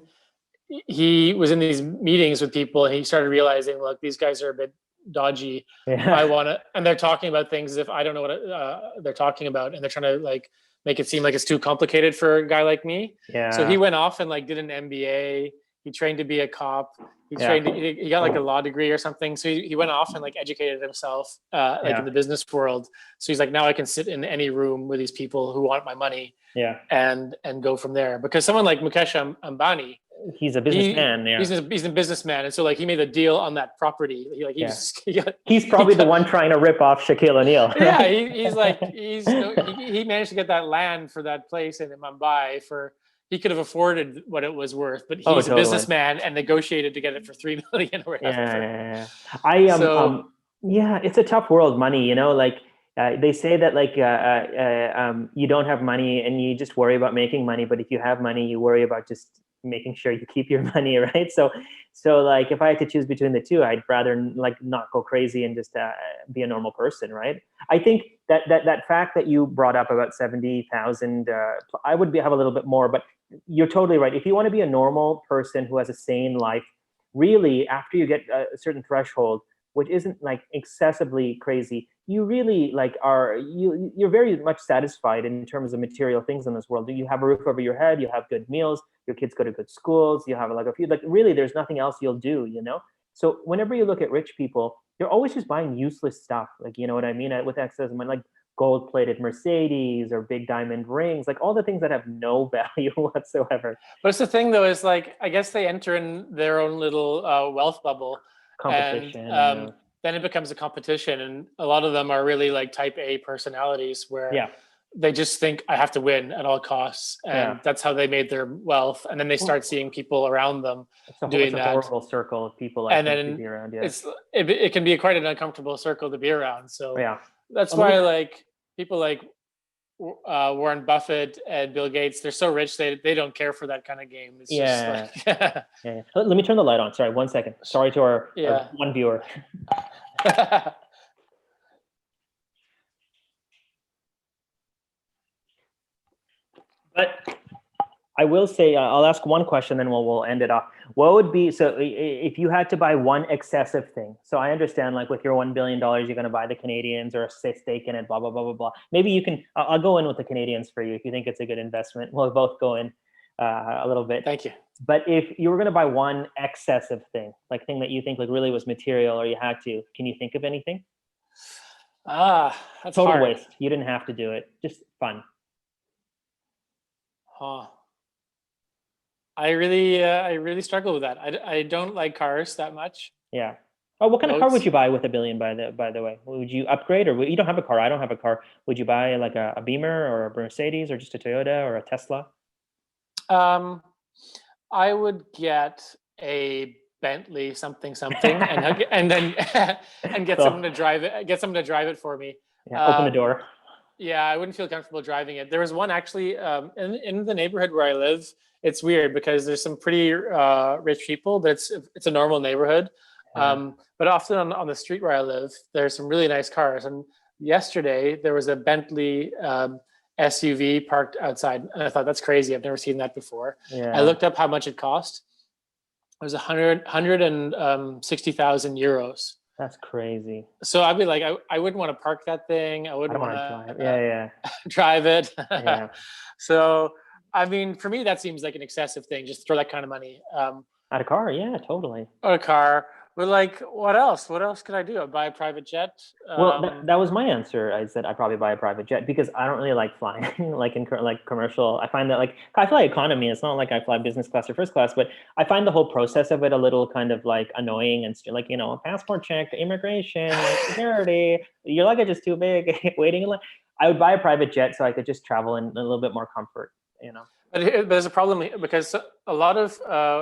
he was in these meetings with people, and he started realizing, look, these guys are a bit dodgy. I yeah, want to, and they're talking about things as if I don't know what they're talking about, and they're trying to like make it seem like it's too complicated for a guy like me. So he yeah, went off and like did an MBA. He trained to be a cop. yeah, He got like a law degree or something. So he went off and like educated himself, like in yeah, the business world. So he's like, now I can sit in any room with these people who want my money yeah. and go from there. Because someone like Mukesh Ambani, He's a businessman. Yeah, he's a businessman, and so like he made a deal on that property. yeah. He He's probably the got, one trying to rip off Shaquille O'Neal, yeah, right? he's like he managed to get that land for that place in Mumbai for he could have afforded what it was worth, but Oh, he's a totally. businessman and negotiated to get it for 3 million or Yeah, whatever. yeah, yeah. I So yeah, it's a tough world, money. Like they say that like you don't have money and you just worry about making money, but if you have money, you worry about just making sure you keep your money, right? So like if I had to choose between the two, I'd rather like not go crazy and just be a normal person, right? I think that fact that you brought up about 70,000, I would have a little bit more, but you're totally right. If you want to be a normal person who has a sane life, really after you get a certain threshold, which isn't like excessively crazy, you really like you're very much satisfied in terms of material things in this world. You have a roof over your head, you have good meals, your kids go to good schools, you have like a few, like really there's nothing else you'll do. So whenever you look at rich people, they're always just buying useless stuff. Like, you know what I mean? With excess money, like gold plated Mercedes or big diamond rings, like all the things that have no value whatsoever. But it's the thing though, is like, I guess they enter in their own little wealth bubble, and Competition. Yeah. then it becomes a competition. And a lot of them are really like type A personalities where Yeah. they just think I have to win at all costs. And Yeah. that's how they made their wealth. And then they start seeing people around them doing It's a that. horrible circle of people, I And think, to then be around. Yeah. it can be quite an uncomfortable circle to be around. So Yeah. that's Well, let why me, like people like Warren Buffett and Bill Gates, they're so rich they don't care for that kind of game. It's just yeah. like Yeah. Let me turn the light on. Sorry, 1 second. Sorry to our yeah. one viewer. But I will say, I'll ask one question, then we'll end it off. What would be, so if you had to buy one excessive thing? So I understand, like with your $1 billion, you're going to buy the Canadians or say stake in it, blah blah blah blah blah. Maybe you can. I'll go in with the Canadians for you if you think it's a good investment. We'll both go in a little bit. Thank you. But if you were going to buy one excessive thing, like thing that you think like really was material or you had to, can you think of anything? That's Total hard. waste. You didn't have to do it. Just fun. Huh. I really struggle with that. I don't like cars that much. Yeah. Oh, what kind of car would Boats. you buy with $1 billion? By the way, would you upgrade, or you don't have a car? I don't have a car. Would you buy like a Beamer or a Mercedes or just a Toyota or a Tesla? Um, I would get a Bentley something something, and then and get So, someone to drive it. Get someone to drive it for me. yeah, open the Um, door. Yeah, I wouldn't feel comfortable driving it. There was one actually in the neighborhood where I live. It's weird because there's some pretty rich people, but it's a normal neighborhood. Yeah. But often on the street where I live, there's some really nice cars. And yesterday there was a Bentley SUV parked outside, and I thought that's crazy. I've never seen that before. Yeah. I looked up how much it cost. It was 160,000 euros. That's crazy. So I'd be like, I wouldn't want to park that thing. I I wouldn't don't want want to to drive. Yeah, drive it. yeah. So, I mean, for me, that seems like an excessive thing. Just throw that kind of money At a car, yeah, totally. on a car. But like, what else? What else could I do? I'd buy a private jet. Well, that was my answer. I said I'd probably buy a private jet because I don't really like flying, like like commercial. I find that like I fly economy. It's not like I fly business class or first class, but I find the whole process of it a little kind of like annoying and like a passport check, immigration, like, security. Your luggage is too big. Waiting in line. I would buy a private jet so I could just travel in a little bit more comfort. But there's a problem because a lot of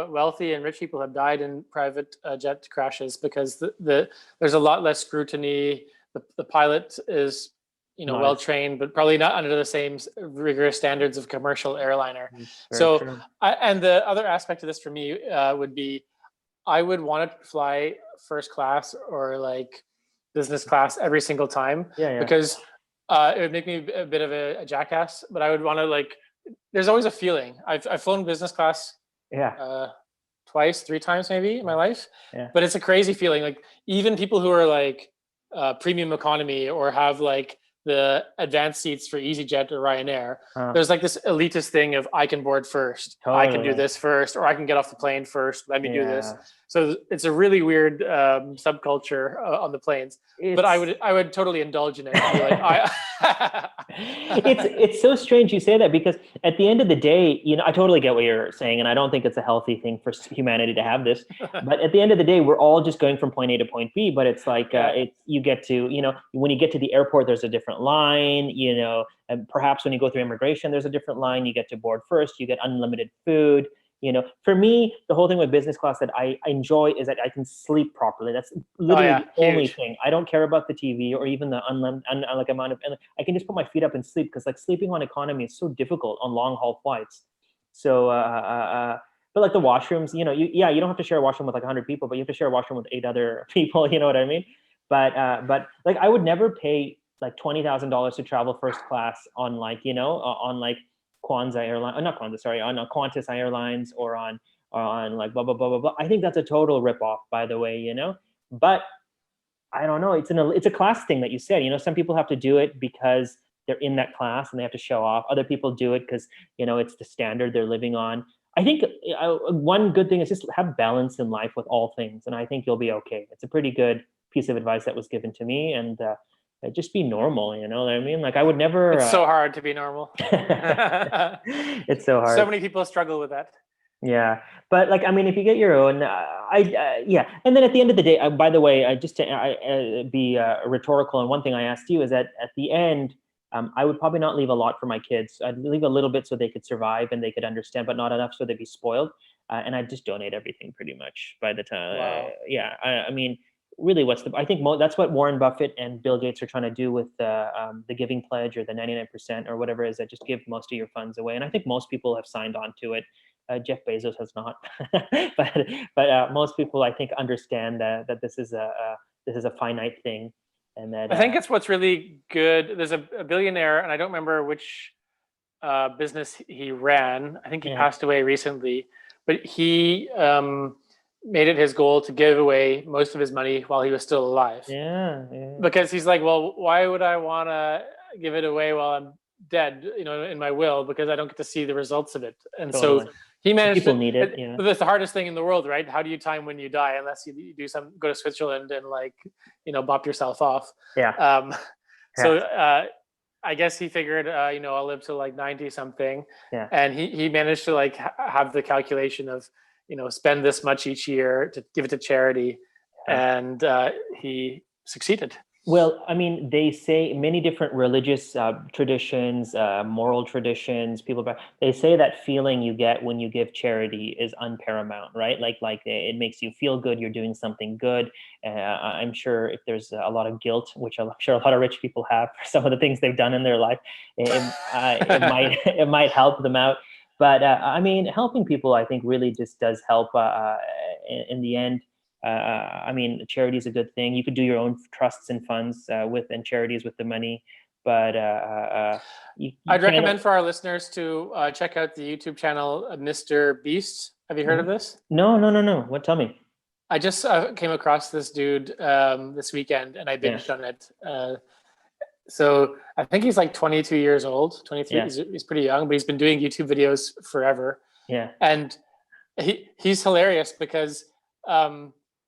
wealthy and rich people have died in private jet crashes because there's a lot less scrutiny. The pilot is Nice. well trained, but probably not under the same rigorous standards of commercial airliner. Very So, true. and the other aspect of this for me would be, I would want to fly first class or like business class every single time Yeah. because it would make me a bit of a jackass. But I would want to like. There's always a feeling. I've flown business class Yeah. twice, 3 times maybe in my life. Yeah. But it's a crazy feeling. Like even people who are like premium economy or have like the advanced seats for EasyJet or Ryanair, there's like this elitist thing of I can board first, I can do this first, or I can get off the plane first. Let me do this. So it's a really weird subculture on the planes. But I would totally indulge in it. Like, it's so strange you say that because at the end of the day, I totally get what you're saying, and I don't think it's a healthy thing for humanity to have this. But at the end of the day, we're all just going from point A to point B. But it's like you get to when you get to the airport, there's a different line. And perhaps when you go through immigration, there's a different line. You get to board first. You get unlimited food. For me, the whole thing with business class that I enjoy is that I can sleep properly. That's literally the only thing. I don't care about the TV or even the like amount of. I can just put my feet up and sleep because like sleeping on economy is so difficult on long haul flights. So, but like the washrooms, you don't have to share a washroom with like 100 people, but you have to share a washroom with 8 other people. You know what I mean? But like I would never pay like $20,000 to travel first class on like on like Kwanzaa Airline, not Kwanzaa, sorry, on Qantas Airlines or on like blah blah blah blah blah. I think that's a total ripoff, by the way, But I don't know. It's a class thing that you said. Some people have to do it because they're in that class and they have to show off. Other people do it because it's the standard they're living on. I think one good thing is just have balance in life with all things, and I think you'll be okay. It's a pretty good piece of advice that was given to me, and just be normal. You know what I mean? Like I would never. It's so hard to be normal. It's so So hard. many people struggle with that. Yeah, but like I mean, if you get your own, yeah. And then at the end of the day, by the way, just to be rhetorical, and one thing I asked you is that at the end, I would probably not leave a lot for my kids. I'd leave a little bit so they could survive and they could understand, but not enough so they'd be spoiled. And I'd just donate everything pretty much by the time. Wow. Yeah, I mean, really, what's the? I think that's what Warren Buffett and Bill Gates are trying to do with the Giving Pledge or the 99% or whatever it is, that just give most of your funds away. And I think most people have signed on to it. Jeff Bezos has not, but most people I think understand that this is a finite thing, and that I think it's what's really good. There's a billionaire, and I don't remember which business he ran. I think he yeah, passed away recently, but he made it his goal to give away most of his money while he was still alive. yeah, yeah, Because he's like, well, why would I want to give it away while I'm dead, in my will, because I don't get to see the results of it. And totally. so he managed People to, need it. Yeah, that's the hardest thing in the world, right? How do you time when you die, unless you do go to Switzerland and bop yourself off. yeah, So yeah, I guess he figured, I'll live to like 90 something. yeah. And he managed to have the calculation of, spend this much each year to give it to charity. Yeah. And he succeeded. Well, I mean, they say many different religious traditions, moral traditions. They say that feeling you get when you give charity is unparamount, right? Like it makes you feel good. You're doing something good. I'm sure if there's a lot of guilt, which I'm sure a lot of rich people have for some of the things they've done in their life, it might it might help them out. But I mean, helping people, I think, really just does help in the end. I mean, charity is a good thing. You could do your own trusts and funds and charities with the money, but you I'd can't. recommend for our listeners to check out the YouTube channel Mr. Beast. Have you heard of this? No, no, no, no. What? Tell me. I just came across this dude this weekend, and I binged on it. So I think he's like 22 years old, 23. Yeah. He's pretty young, but he's been doing YouTube videos forever. Yeah. And he's hilarious because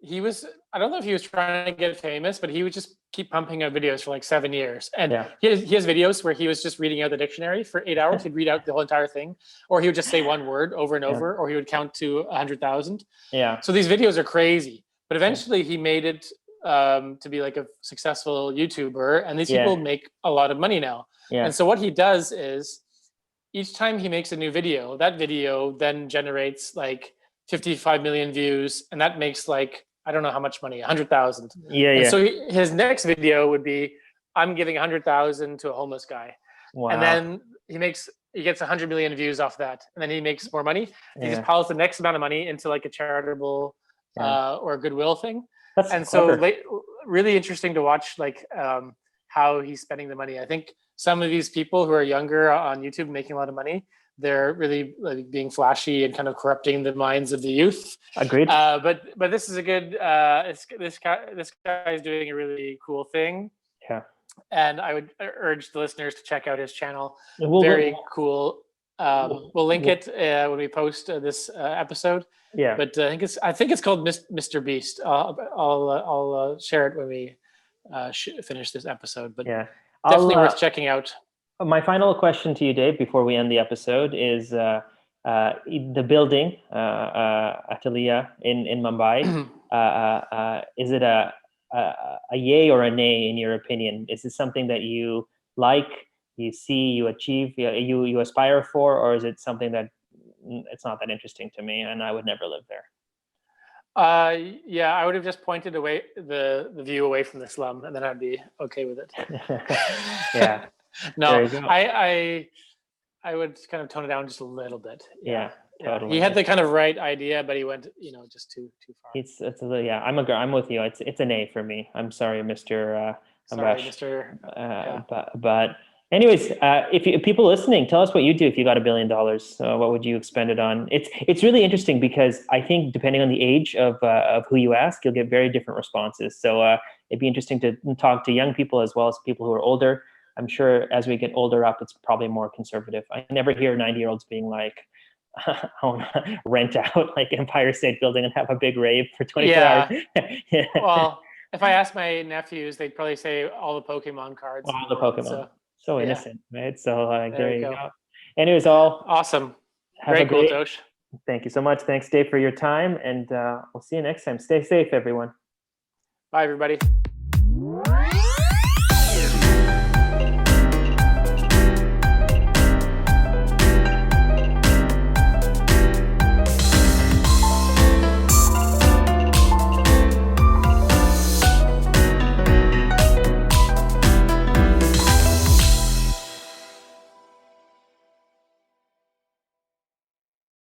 he was, I don't know if he was trying to get famous, but he would just keep pumping out videos for like 7 years. And he has videos where he was just reading out the dictionary for 8 hours. He'd read out the whole entire thing, or he would just say one word over and over, or he would count to 100,000. Yeah. So these videos are crazy, but eventually he made it to be like a successful YouTuber, and these people make a lot of money now. And so what he does is each time he makes a new video, that video then generates like 55 million views, and that makes like, I don't know how much money, 100,000. And so his next video would be, I'm giving 100,000 to a homeless guy. Wow. And then he gets 100 million views off that. And then he makes more money. He just piles the next amount of money into like a charitable or a goodwill thing. That's clever. So really interesting to watch like how he's spending the money. I think some of these people who are younger on YouTube making a lot of money, they're really like being flashy and kind of corrupting the minds of the youth. Agreed. But this is a good. This guy is doing a really cool thing. Yeah. And I would urge the listeners to check out his channel. Very cool. We'll link it when we post this episode. Yeah. But I think it's called Mr. Beast. I'll share it when we finish this episode. But definitely worth checking out. My final question to you, Dave, before we end the episode is the building, Antilia in Mumbai. Is it a yay or a nay in your opinion? Is this something that you like, you see, you achieve, you aspire for, or is it something that it's not that interesting to me and I would never live there? I would have just pointed away the view away from the slum, and then I'd be okay with it. Yeah. No, I would kind of tone it down just a little bit. Yeah, totally. He had the kind of right idea, but he went, just too far. I'm with you. It's an A for me. I'm sorry, Mr. Sorry, Mr. But anyways, if people listening, tell us what you do if you got $1 billion. What would you spend it on? It's really interesting because I think depending on the age of who you ask, you'll get very different responses. So it'd be interesting to talk to young people as well as people who are older. I'm sure as we get older up, it's probably more conservative. I never hear 90-year-olds being like, own rent out like Empire State Building and have a big rave for 24 hours. Yeah. Well, if I ask my nephews, they'd probably say all the Pokemon cards in All the the world. Pokemon. So So yeah, innocent, right? So like there there you you go. go. Anyways, all Awesome. have a Very cool, great, Tosh. thank you so much. Thanks, Dave, for your time. And we'll see you next time. Stay safe, everyone. Bye, everybody.